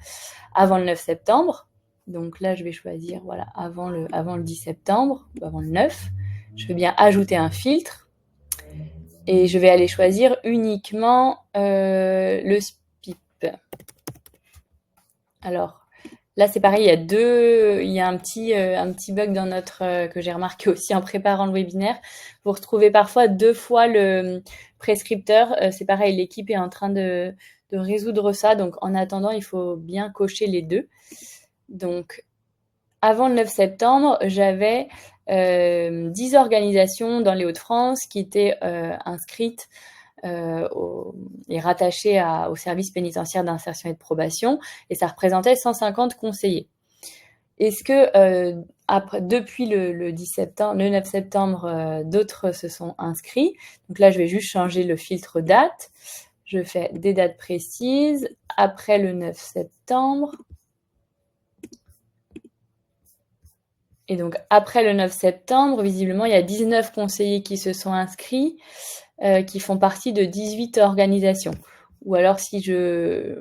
9 septembre. Donc là, je vais choisir voilà, avant le 10 septembre, ou avant le 9. Je vais bien ajouter un filtre. Et je vais aller choisir uniquement le SPIP. Alors, là, c'est pareil, il y a un petit bug dans que j'ai remarqué aussi en préparant le webinaire. Vous retrouvez parfois 2 fois le prescripteur. C'est pareil, l'équipe est en train de résoudre ça. Donc, en attendant, il faut bien cocher les 2. Donc, avant le 9 septembre, j'avais 10 organisations dans les Hauts-de-France qui étaient inscrites et rattachées au service pénitentiaire d'insertion et de probation, et ça représentait 150 conseillers. Est-ce que depuis le 9 septembre, d'autres se sont inscrits? Donc là, je vais juste changer le filtre date. Je fais des dates précises après le 9 septembre. Et donc, après le 9 septembre, visiblement, il y a 19 conseillers qui se sont inscrits, qui font partie de 18 organisations. Ou alors, si je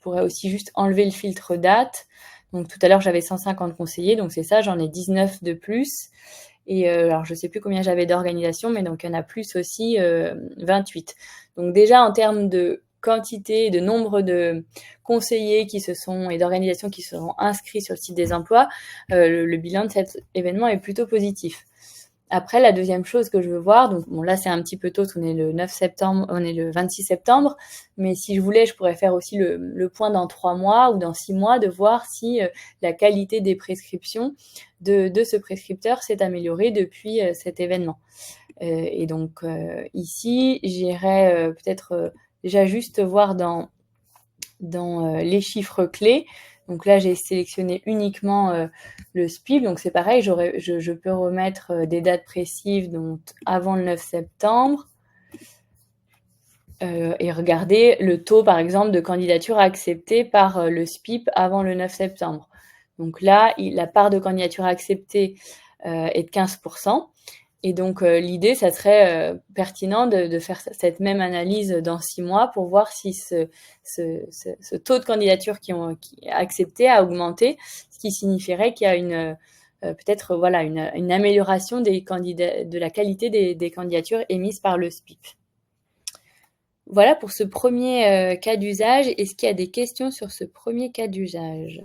pourrais aussi juste enlever le filtre date. Donc, tout à l'heure, j'avais 150 conseillers, donc c'est ça, j'en ai 19 de plus. Et alors, je ne sais plus combien j'avais d'organisations, mais donc il y en a plus aussi, 28. Donc déjà, en termes de quantité, de nombre de conseillers et d'organisations qui seront inscrits sur le site des emplois, le bilan de cet événement est plutôt positif. Après, la deuxième chose que je veux voir, donc bon là c'est un petit peu tôt, on est le 9 septembre, on est le 26 septembre, mais si je voulais, je pourrais faire aussi le point dans 3 mois ou dans 6 mois, de voir si la qualité des prescriptions de ce prescripteur s'est améliorée depuis cet événement. Et donc ici, j'irais peut-être déjà juste voir dans les chiffres clés. Donc là, j'ai sélectionné uniquement le SPIP. Donc c'est pareil, je peux remettre des dates précises, donc avant le 9 septembre. Et regarder le taux, par exemple, de candidature acceptée par le SPIP avant le 9 septembre. Donc là, la part de candidature acceptée est de 15%. Et donc, l'idée, ça serait pertinent de faire cette même analyse dans 6 mois pour voir si ce taux de candidature qui est accepté a augmenté, ce qui signifierait qu'il y a peut-être voilà, une amélioration de la qualité des candidatures émises par le SPIP. Voilà pour ce premier cas d'usage. Est-ce qu'il y a des questions sur ce premier cas d'usage ?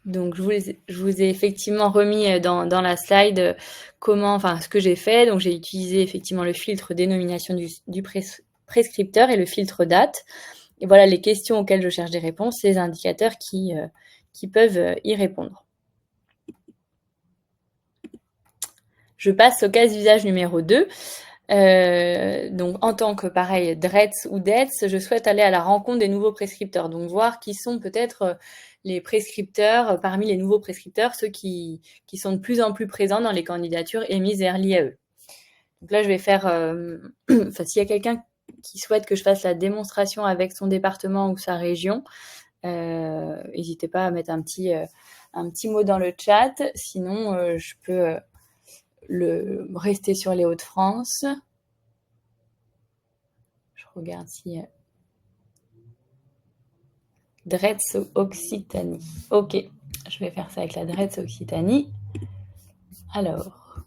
Donc, je vous ai effectivement remis dans la slide ce que j'ai fait. Donc, j'ai utilisé effectivement le filtre dénomination du prescripteur et le filtre date. Et voilà les questions auxquelles je cherche des réponses, les indicateurs qui peuvent y répondre. Je passe au cas d'usage numéro 2. Donc, en tant que, pareil, DRETS ou DETS, je souhaite aller à la rencontre des nouveaux prescripteurs. Donc, voir qui sont peut-être les prescripteurs, parmi les nouveaux prescripteurs, ceux qui sont de plus en plus présents dans les candidatures émises vers l'IAE. Donc là, je vais faire... s'il y a quelqu'un qui souhaite que je fasse la démonstration avec son département ou sa région, n'hésitez pas à mettre un petit mot dans le chat. Sinon, je peux... rester sur les Hauts-de-France. Je regarde si... DRETS Occitanie. Ok, je vais faire ça avec la DRETS Occitanie. Alors,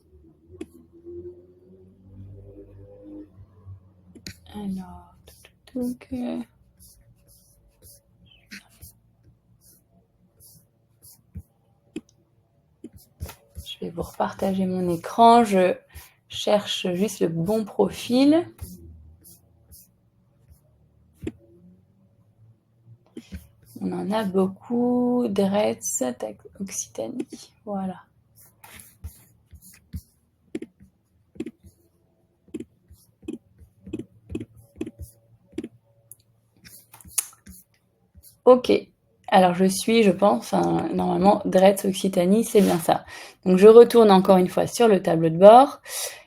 je vais vous repartager mon écran. Je cherche juste le bon profil. On en en a beaucoup. Dretz, Occitanie, voilà. Ok, alors je pense, normalement, Dretz Occitanie, c'est bien ça. Donc je retourne encore une fois sur le tableau de bord.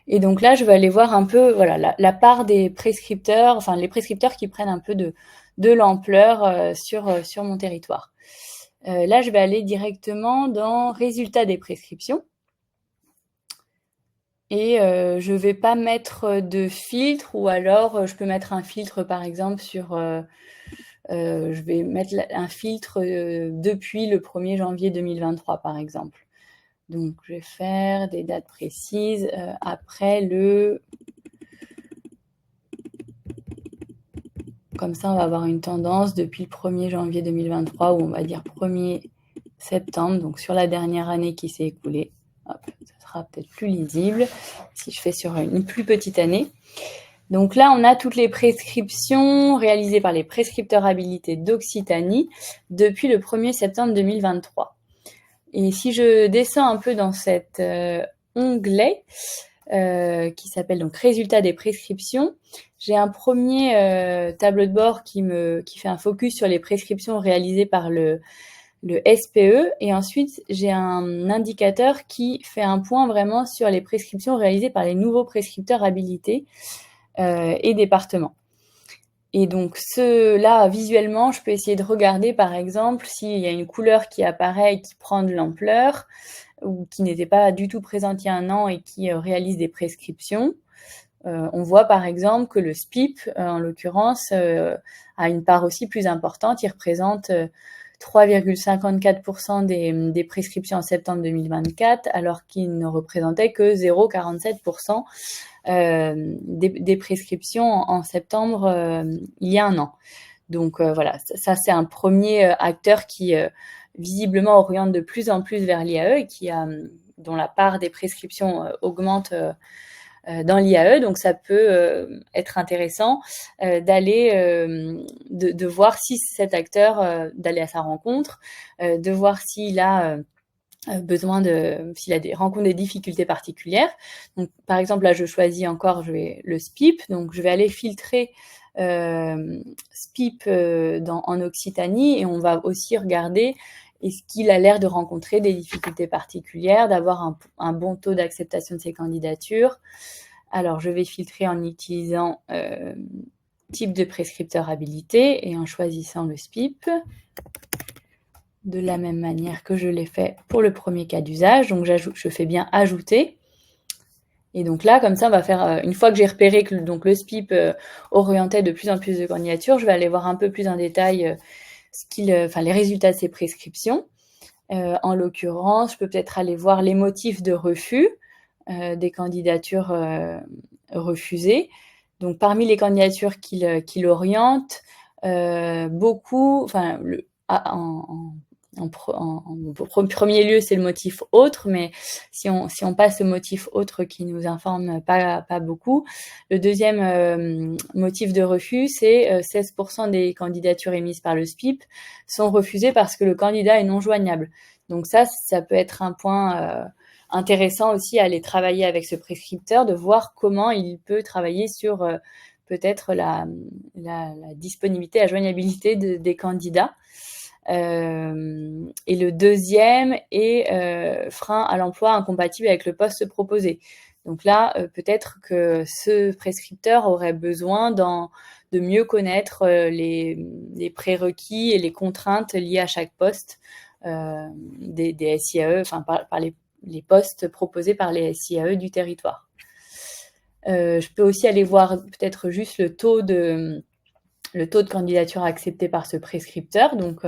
Et donc là, je vais aller voir un peu voilà, la part des prescripteurs, enfin les prescripteurs qui prennent un peu de l'ampleur sur mon territoire. Là, je vais aller directement dans Résultats des prescriptions. Et je ne vais pas mettre de filtre, ou alors je peux mettre un filtre par exemple sur... je vais mettre un filtre depuis le 1er janvier 2023 par exemple. Donc je vais faire des dates précises après le... Comme ça, on va avoir une tendance depuis le 1er janvier 2023, ou on va dire 1er septembre, donc sur la dernière année qui s'est écoulée. Hop, ça sera peut-être plus lisible si je fais sur une plus petite année. Donc là, on a toutes les prescriptions réalisées par les prescripteurs habilités d'Occitanie depuis le 1er septembre 2023. Et si je descends un peu dans cet onglet, qui s'appelle donc Résultats des prescriptions, j'ai un premier tableau de bord qui fait un focus sur les prescriptions réalisées par le SPE, et ensuite j'ai un indicateur qui fait un point vraiment sur les prescriptions réalisées par les nouveaux prescripteurs habilités et départements. Et donc là, visuellement, je peux essayer de regarder par exemple s'il y a une couleur qui apparaît et qui prend de l'ampleur, ou qui n'était pas du tout présente il y a un an et qui réalise des prescriptions. On voit par exemple que le SPIP, en l'occurrence, a une part aussi plus importante. Il représente 3,54% des prescriptions en septembre 2024, alors qu'il ne représentait que 0,47% des prescriptions en septembre il y a un an. Donc voilà, ça c'est un premier acteur qui visiblement oriente de plus en plus vers l'IAE et dont la part des prescriptions augmente dans l'IAE. Donc ça peut être intéressant de voir si cet acteur, d'aller à sa rencontre, de voir s'il a rencontre des difficultés particulières. Donc, par exemple, là, je choisis encore le SPIP. Donc, je vais aller filtrer SPIP en Occitanie, et on va aussi regarder est-ce qu'il a l'air de rencontrer des difficultés particulières, d'avoir un bon taux d'acceptation de ses candidatures. Alors, je vais filtrer en utilisant type de prescripteur habilité et en choisissant le SPIP, de la même manière que je l'ai fait pour le premier cas d'usage. Donc je fais bien ajouter. Et donc là, comme ça, on va faire, une fois que j'ai repéré que donc le SPIP orientait de plus en plus de candidatures, je vais aller voir un peu plus en détail les résultats de ces prescriptions. En l'occurrence, je peux peut-être aller voir les motifs de refus des candidatures refusées. Donc parmi les candidatures qu'il oriente, beaucoup, en premier lieu, c'est le motif autre, mais si on passe au motif autre qui nous informe pas beaucoup, le deuxième motif de refus, c'est 16% des candidatures émises par le SPIP sont refusées parce que le candidat est non joignable. Donc ça peut être un point intéressant aussi à aller travailler avec ce prescripteur, de voir comment il peut travailler sur peut-être la disponibilité, la joignabilité des candidats. Et le deuxième est frein à l'emploi incompatible avec le poste proposé. Donc là, peut-être que ce prescripteur aurait besoin de mieux connaître les prérequis et les contraintes liées à chaque poste des SIAE, enfin par les postes proposés par les SIAE du territoire. Je peux aussi aller voir peut-être juste le taux de candidature acceptée par ce prescripteur, donc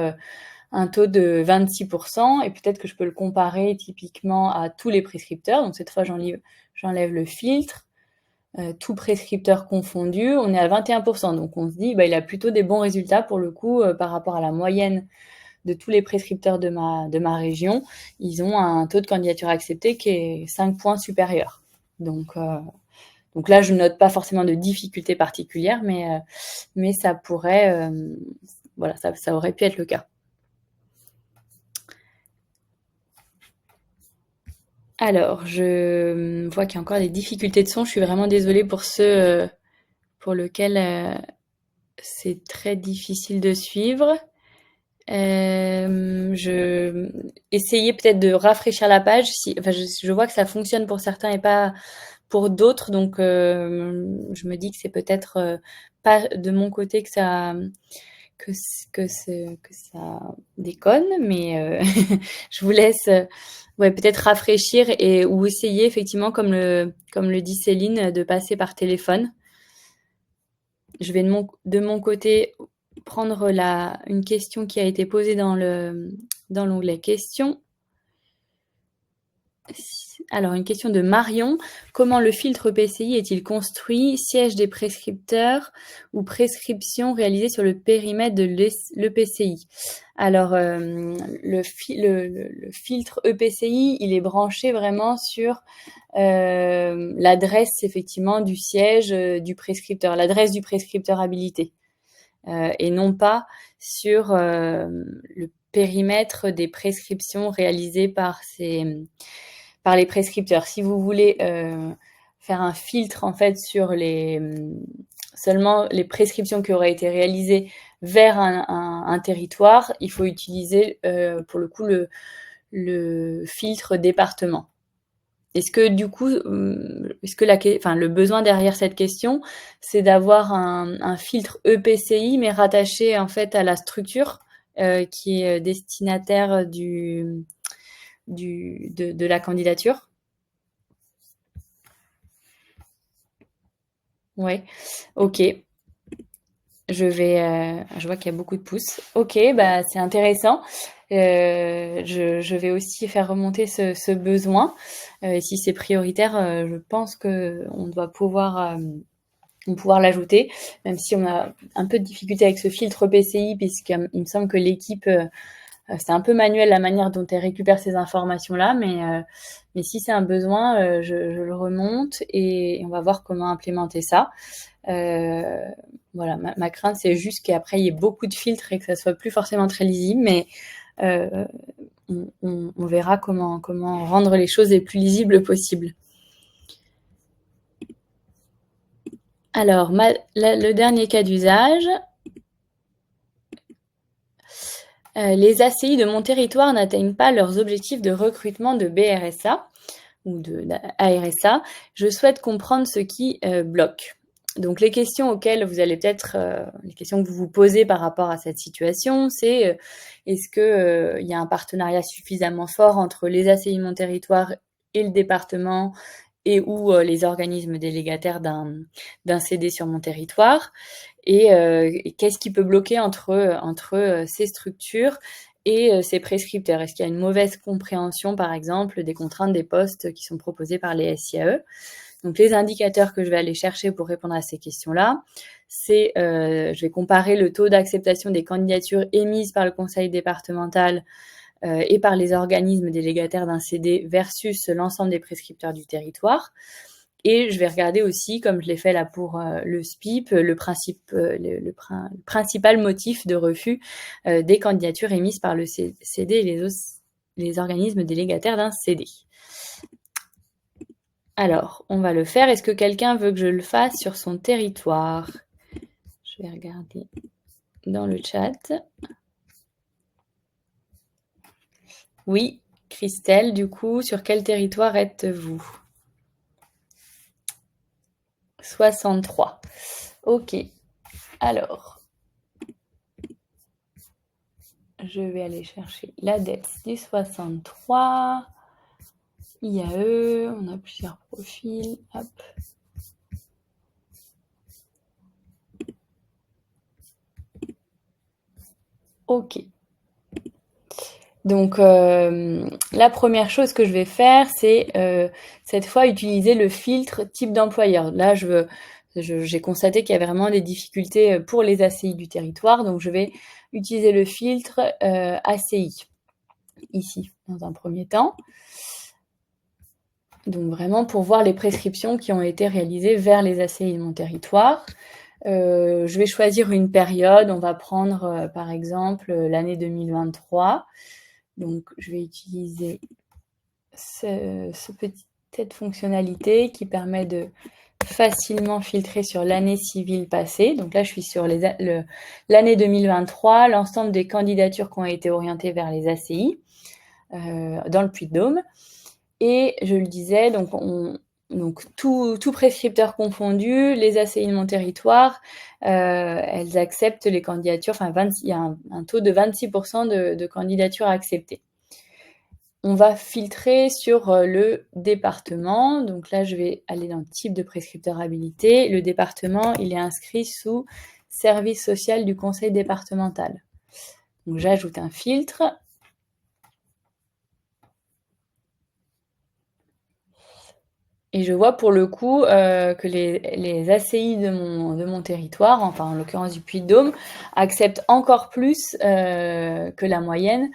un taux de 26%, et peut-être que je peux le comparer typiquement à tous les prescripteurs. Donc cette fois, j'enlève le filtre, tout prescripteur confondu, on est à 21%. Donc on se dit, il a plutôt des bons résultats pour le coup par rapport à la moyenne de tous les prescripteurs de ma région. Ils ont un taux de candidature acceptée qui est 5 points supérieur. Donc là, je note pas forcément de difficultés particulières, mais ça pourrait, ça aurait pu être le cas. Alors, je vois qu'il y a encore des difficultés de son. Je suis vraiment désolée pour ceux pour lesquels c'est très difficile de suivre. Essayez peut-être de rafraîchir la page. Enfin, je vois que ça fonctionne pour certains et pas pour d'autres, donc je me dis que c'est peut-être pas de mon côté que ça déconne, mais je vous laisse ouais, peut-être rafraîchir ou essayer effectivement, comme le dit Céline, de passer par téléphone. Je vais de mon côté prendre une question qui a été posée dans l'onglet questions. Alors, une question de Marion. Comment le filtre PCI est-il construit? Siège des prescripteurs ou prescriptions réalisées sur le périmètre de l'EPCI? Alors, le filtre EPCI, il est branché vraiment sur l'adresse, effectivement, du siège du prescripteur, l'adresse du prescripteur habilité, et non pas sur le périmètre des prescriptions réalisées par les prescripteurs. Si vous voulez faire un filtre en fait sur seulement les prescriptions qui auraient été réalisées vers un territoire, il faut utiliser pour le coup le filtre département. Est-ce que du coup, le besoin derrière cette question, c'est d'avoir un filtre EPCI mais rattaché en fait à la structure qui est destinataire de la candidature? Ouais, ok. Je vois qu'il y a beaucoup de pouces. Ok, bah c'est intéressant. Je vais aussi faire remonter ce besoin. Si c'est prioritaire, je pense que on doit pouvoir l'ajouter, même si on a un peu de difficulté avec ce filtre PCI, puisqu'il me semble que l'équipe, c'est un peu manuel la manière dont elle récupère ces informations-là, mais si c'est un besoin, je le remonte et on va voir comment implémenter ça. Voilà, ma crainte, c'est juste qu'après, il y ait beaucoup de filtres et que ça soit plus forcément très lisible, mais on verra comment rendre les choses les plus lisibles possibles. Alors, le dernier cas d'usage. Les ACI de mon territoire n'atteignent pas leurs objectifs de recrutement de BRSA ou d'ARSA. Je souhaite comprendre ce qui bloque. Donc les questions auxquelles vous allez les questions que vous vous posez par rapport à cette situation, c'est est-ce que il y a un partenariat suffisamment fort entre les ACI de mon territoire et le département et ou les organismes délégataires d'un CD sur mon territoire, et qu'est-ce qui peut bloquer entre ces structures et ces prescripteurs? Est-ce qu'il y a une mauvaise compréhension, par exemple, des contraintes des postes qui sont proposés par les SIAE? Donc, les indicateurs que je vais aller chercher pour répondre à ces questions-là, c'est, je vais comparer le taux d'acceptation des candidatures émises par le conseil départemental et par les organismes délégataires d'un CD versus l'ensemble des prescripteurs du territoire. Et je vais regarder aussi, comme je l'ai fait là pour le SPIP, le principal motif de refus des candidatures émises par le CD et les organismes délégataires d'un CD. Alors, on va le faire. Est-ce que quelqu'un veut que je le fasse sur son territoire? Je vais regarder dans le chat. Oui, Christelle, du coup, sur quel territoire êtes-vous? 63. Ok. Alors, je vais aller chercher la dette des 63. IAE, on a plusieurs profils. Hop. Ok. Donc, la première chose que je vais faire, c'est cette fois utiliser le filtre type d'employeur. Là, j'ai constaté qu'il y avait vraiment des difficultés pour les ACI du territoire, donc je vais utiliser le filtre ACI ici, dans un premier temps. Donc vraiment pour voir les prescriptions qui ont été réalisées vers les ACI de mon territoire. Je vais choisir une période, on va prendre par exemple l'année 2023. Donc je vais utiliser cette fonctionnalité qui permet de facilement filtrer sur l'année civile passée. Donc là, je suis sur l'année 2023, l'ensemble des candidatures qui ont été orientées vers les ACI dans le Puy-de-Dôme. Et je le disais, donc tout prescripteur confondu, les ACI de mon territoire, elles acceptent les candidatures, il y a un taux de 26% de candidatures acceptées. On va filtrer sur le département. Donc là, je vais aller dans le type de prescripteur habilité. Le département, il est inscrit sous service social du conseil départemental. Donc j'ajoute un filtre. Et je vois pour le coup que les ACI de mon territoire, enfin en l'occurrence du Puy-de-Dôme, acceptent encore plus que la moyenne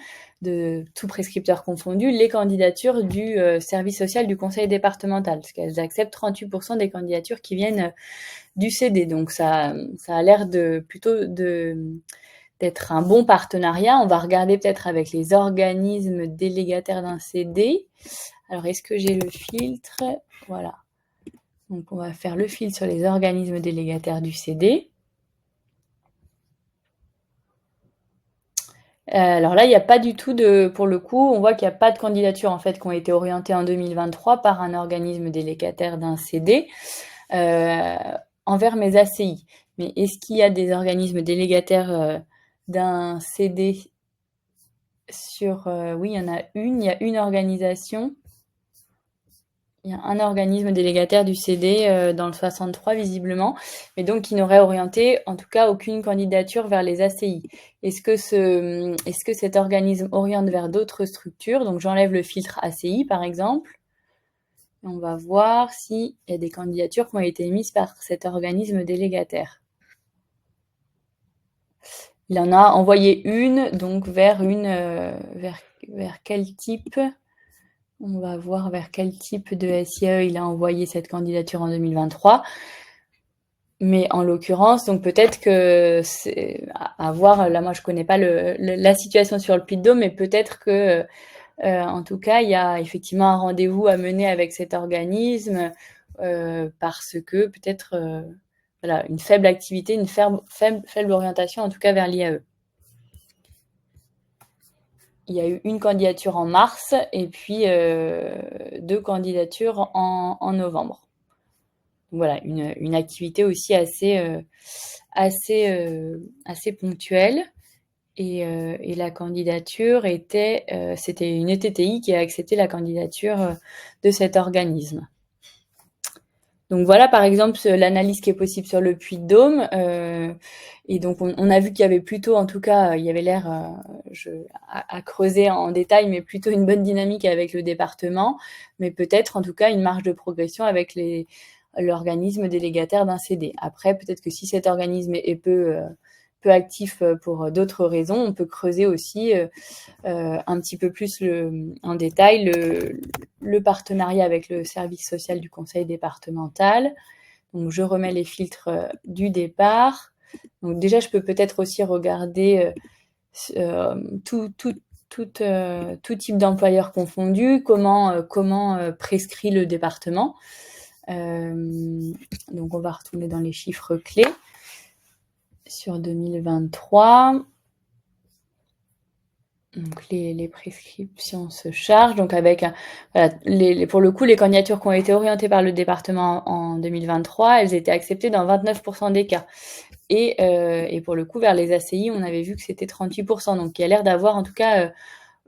de tout prescripteur confondu les candidatures du service social du conseil départemental, parce qu'elles acceptent 38% des candidatures qui viennent du CD. Donc ça a l'air d'être un bon partenariat. On va regarder peut-être avec les organismes délégataires d'un CD. Alors, est-ce que j'ai le filtre? Voilà. Donc, on va faire le filtre sur les organismes délégataires du CD. Alors là, il n'y a pas du tout pour le coup, on voit qu'il n'y a pas de candidatures en fait qui ont été orientées en 2023 par un organisme délégataire d'un CD envers mes ACI. Mais est-ce qu'il y a des organismes délégataires d'un CD sur... oui, il y en a une. Il y a une organisation. Il y a un organisme délégataire du CD dans le 63 visiblement, mais donc qui n'aurait orienté en tout cas aucune candidature vers les ACI. Est-ce que cet organisme oriente vers d'autres structures? Donc j'enlève le filtre ACI par exemple. Et on va voir s'il y a des candidatures qui ont été émises par cet organisme délégataire. Il en a envoyé une, donc vers quel type? On va voir vers quel type de SIE il a envoyé cette candidature en 2023. Mais en l'occurrence, donc peut-être que c'est à voir. Là, moi, je connais pas la situation sur le Puy-de-Dôme, mais peut-être que, en tout cas, il y a effectivement un rendez-vous à mener avec cet organisme parce que peut-être voilà, une faible activité, une faible orientation, en tout cas vers l'IAE. Il y a eu une candidature en mars et puis 2 candidatures en novembre. Donc voilà, une activité aussi assez ponctuelle. Et la candidature c'était une ETTI qui a accepté la candidature de cet organisme. Donc voilà, par exemple, l'analyse qui est possible sur le Puy-de-Dôme. Et donc, on a vu qu'il y avait plutôt, en tout cas, il y avait l'air, à creuser en détail, mais plutôt une bonne dynamique avec le département, mais peut-être, en tout cas, une marge de progression avec l'organisme délégataire d'un CD. Après, peut-être que si cet organisme est peu actif pour d'autres raisons, on peut creuser aussi un petit peu plus en détail le partenariat avec le service social du conseil départemental. Donc, je remets les filtres du départ. Donc, déjà, je peux peut-être aussi regarder tout type d'employeur confondu, comment prescrit le département. Donc, on va retourner dans les chiffres clés sur 2023. Donc les prescriptions se chargent. Donc avec voilà, pour le coup, les candidatures qui ont été orientées par le département en 2023, elles étaient acceptées dans 29% des cas. Et pour le coup, vers les ACI, on avait vu que c'était 38%. Donc il y a l'air d'avoir en tout cas,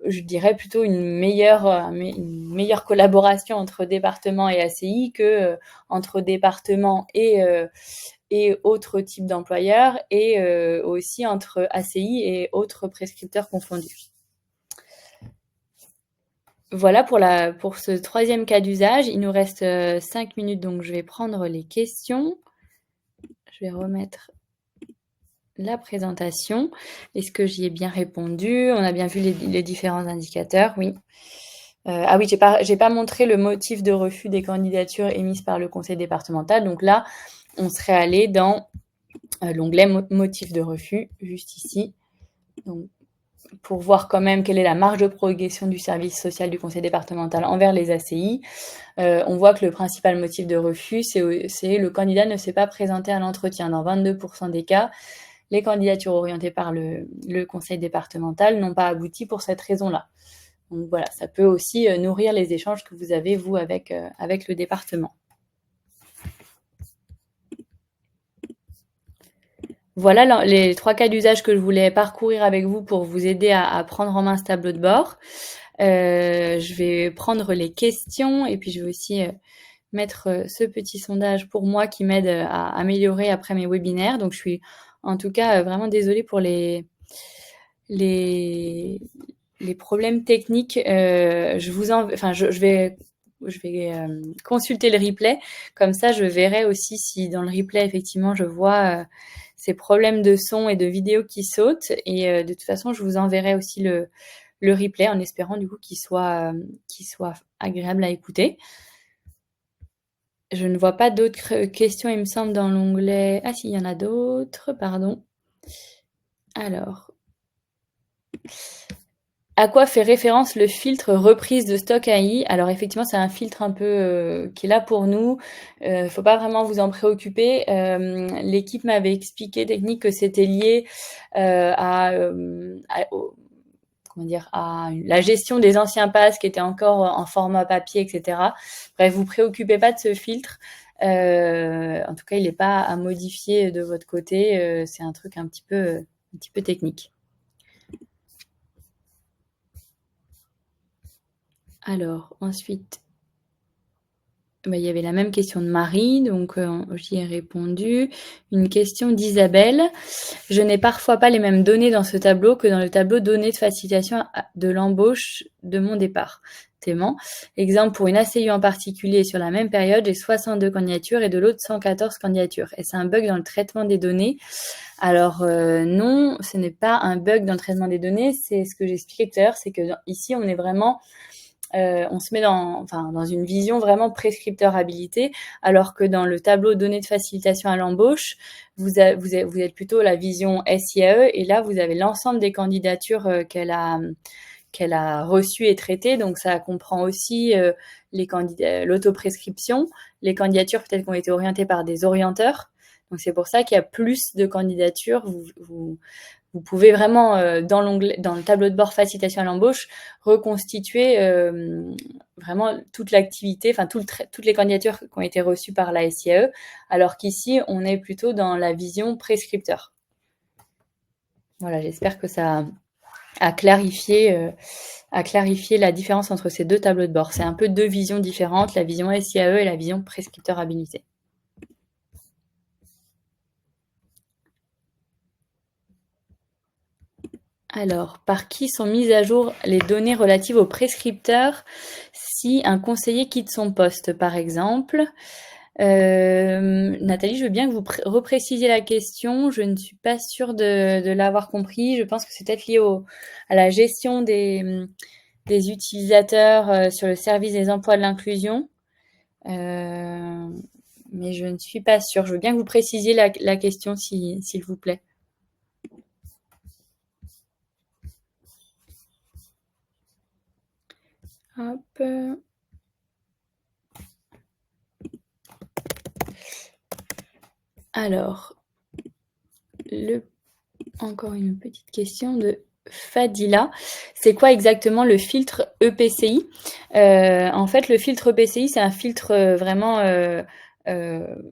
je dirais plutôt une meilleure collaboration entre département et ACI que entre département et autres types d'employeurs et aussi entre ACI et autres prescripteurs confondus. Voilà pour ce troisième cas d'usage. Il nous reste 5 minutes, donc je vais prendre les questions. Je vais remettre la présentation. Est-ce que j'y ai bien répondu? On a bien vu les différents indicateurs, oui. Ah oui, j'ai pas montré le motif de refus des candidatures émises par le conseil départemental. Donc là, on serait allé dans l'onglet motif de refus, juste ici. Donc, pour voir quand même quelle est la marge de progression du service social du conseil départemental envers les ACI. On voit que le principal motif de refus, c'est le candidat ne s'est pas présenté à l'entretien. Dans 22% des cas, les candidatures orientées par le conseil départemental n'ont pas abouti pour cette raison-là. Donc voilà, ça peut aussi nourrir les échanges que vous avez, vous, avec le département. Voilà les 3 cas d'usage que je voulais parcourir avec vous pour vous aider à prendre en main ce tableau de bord. Je vais prendre les questions et puis je vais aussi mettre ce petit sondage pour moi qui m'aide à améliorer après mes webinaires. Donc je suis en tout cas vraiment désolée pour les problèmes techniques. Je vais consulter le replay. Comme ça, je verrai aussi si dans le replay, effectivement, je vois ces problèmes de son et de vidéo qui sautent. Et de toute façon, je vous enverrai aussi le replay en espérant du coup qu'il soit agréable à écouter. Je ne vois pas d'autres questions, il me semble, dans l'onglet. Ah si, il y en a d'autres, pardon. Alors, à quoi fait référence le filtre reprise de stock AI? Alors effectivement, c'est un filtre un peu qui est là pour nous. Faut pas vraiment vous en préoccuper. L'équipe m'avait expliqué technique que c'était lié à la gestion des anciens passes qui étaient encore en format papier, etc. Bref, vous préoccupez pas de ce filtre. En tout cas, il n'est pas à modifier de votre côté. C'est un truc un petit peu technique. Alors, ensuite, il y avait la même question de Marie, donc j'y ai répondu. Une question d'Isabelle. Je n'ai parfois pas les mêmes données dans ce tableau que dans le tableau données de facilitation de l'embauche de mon départ. Exemple, pour une ACU en particulier, sur la même période, j'ai 62 candidatures et de l'autre 114 candidatures. Et c'est un bug dans le traitement des données. Alors non, ce n'est pas un bug dans le traitement des données, c'est ce que j'expliquais tout à l'heure, c'est que ici, on est vraiment... on se met dans une vision vraiment prescripteur habilité, alors que dans le tableau données de facilitation à l'embauche, vous êtes plutôt la vision SIAE, et là, vous avez l'ensemble des candidatures qu'elle a reçues et traitées. Donc, ça comprend aussi l'autoprescription, les candidatures peut-être qui ont été orientées par des orienteurs. Donc, c'est pour ça qu'il y a plus de candidatures. Vous pouvez vraiment, dans le tableau de bord facilitation à l'embauche, reconstituer vraiment toute l'activité, enfin toutes les candidatures qui ont été reçues par la SIAE, alors qu'ici, on est plutôt dans la vision prescripteur. Voilà, j'espère que ça a clarifié la différence entre ces deux tableaux de bord. C'est un peu deux visions différentes, la vision SIAE et la vision prescripteur habilité. Alors, par qui sont mises à jour les données relatives aux prescripteurs si un conseiller quitte son poste, par exemple? Nathalie, je veux bien que vous reprécisiez la question. Je ne suis pas sûre de l'avoir compris. Je pense que c'est peut-être lié à la gestion des utilisateurs sur le service des emplois de l'inclusion. Mais je ne suis pas sûre. Je veux bien que vous précisiez la question, s'il vous plaît. Hop. Alors, encore une petite question de Fadila. C'est quoi exactement le filtre EPCI? En fait, le filtre EPCI, c'est un filtre vraiment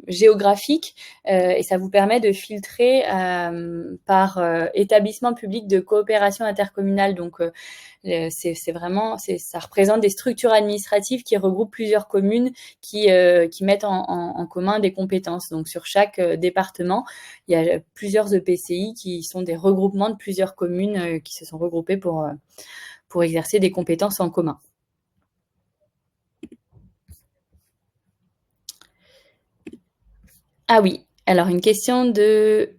géographique et ça vous permet de filtrer par établissement public de coopération intercommunale. Donc, ça représente des structures administratives qui regroupent plusieurs communes qui mettent en commun des compétences. Donc, sur chaque département, il y a plusieurs EPCI qui sont des regroupements de plusieurs communes qui se sont regroupées pour exercer des compétences en commun. Ah oui, alors une question de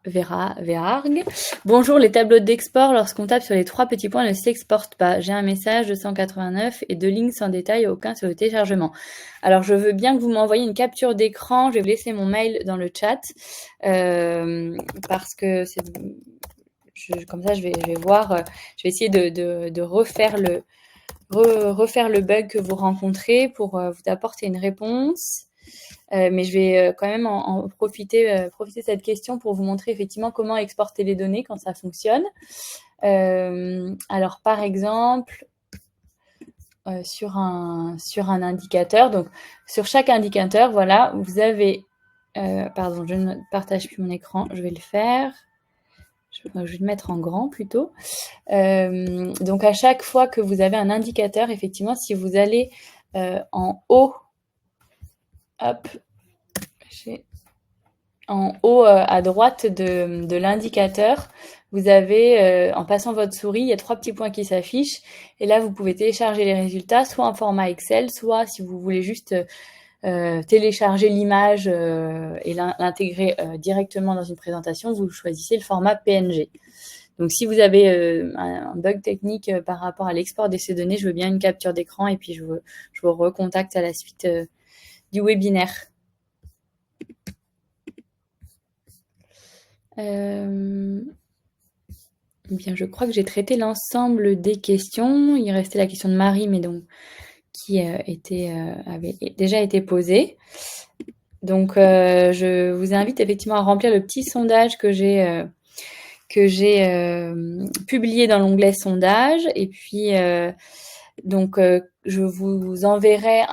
Verarg. Bonjour, les tableaux d'export, lorsqu'on tape sur les 3 petits points, ne s'exportent pas. J'ai un message de 189 et 2 lignes sans détail, aucun sur le téléchargement. Alors, je veux bien que vous m'envoyiez une capture d'écran. Je vais vous laisser mon mail dans le chat parce que comme ça, je vais voir, je vais essayer de refaire refaire le bug que vous rencontrez pour vous apporter une réponse. Mais je vais quand même en profiter de cette question pour vous montrer effectivement comment exporter les données quand ça fonctionne. Alors, par exemple, sur un indicateur. Donc, sur chaque indicateur, voilà, vous avez... pardon, je ne partage plus mon écran, je vais le faire. Je vais le mettre en grand plutôt. Donc, à chaque fois que vous avez un indicateur, effectivement, si vous allez en haut, hop, en haut à droite de l'indicateur, vous avez, en passant votre souris, il y a 3 petits points qui s'affichent. Et là, vous pouvez télécharger les résultats, soit en format Excel, soit si vous voulez juste télécharger l'image et l'intégrer directement dans une présentation, vous choisissez le format PNG. Donc, si vous avez un bug technique par rapport à l'export de ces données, je veux bien une capture d'écran et puis je vous recontacte à la suite du webinaire. Bien, je crois que j'ai traité l'ensemble des questions. Il restait la question de Marie, mais donc qui avait déjà été posée. Donc, je vous invite effectivement à remplir le petit sondage que j'ai publié dans l'onglet sondage. Et puis, donc, je vous enverrai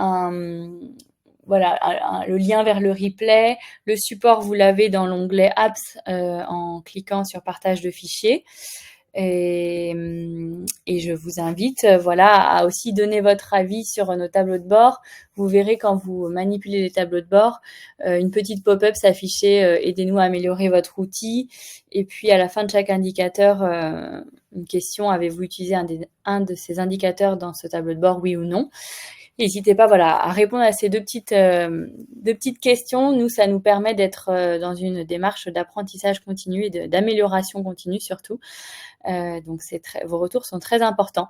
le lien vers le replay. Le support, vous l'avez dans l'onglet Apps en cliquant sur Partage de fichiers. Et je vous invite à aussi donner votre avis sur nos tableaux de bord. Vous verrez quand vous manipulez les tableaux de bord, une petite pop-up s'afficher aidez-nous à améliorer votre outil. Et puis à la fin de chaque indicateur, une question, avez-vous utilisé un de ces indicateurs dans ce tableau de bord, oui ou non? N'hésitez pas à répondre à ces deux petites questions. Nous, ça nous permet d'être dans une démarche d'apprentissage continu et d'amélioration continue surtout. Donc, vos retours sont très importants.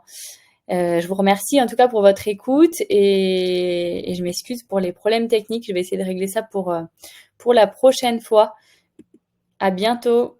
Je vous remercie en tout cas pour votre écoute et je m'excuse pour les problèmes techniques. Je vais essayer de régler ça pour la prochaine fois. À bientôt.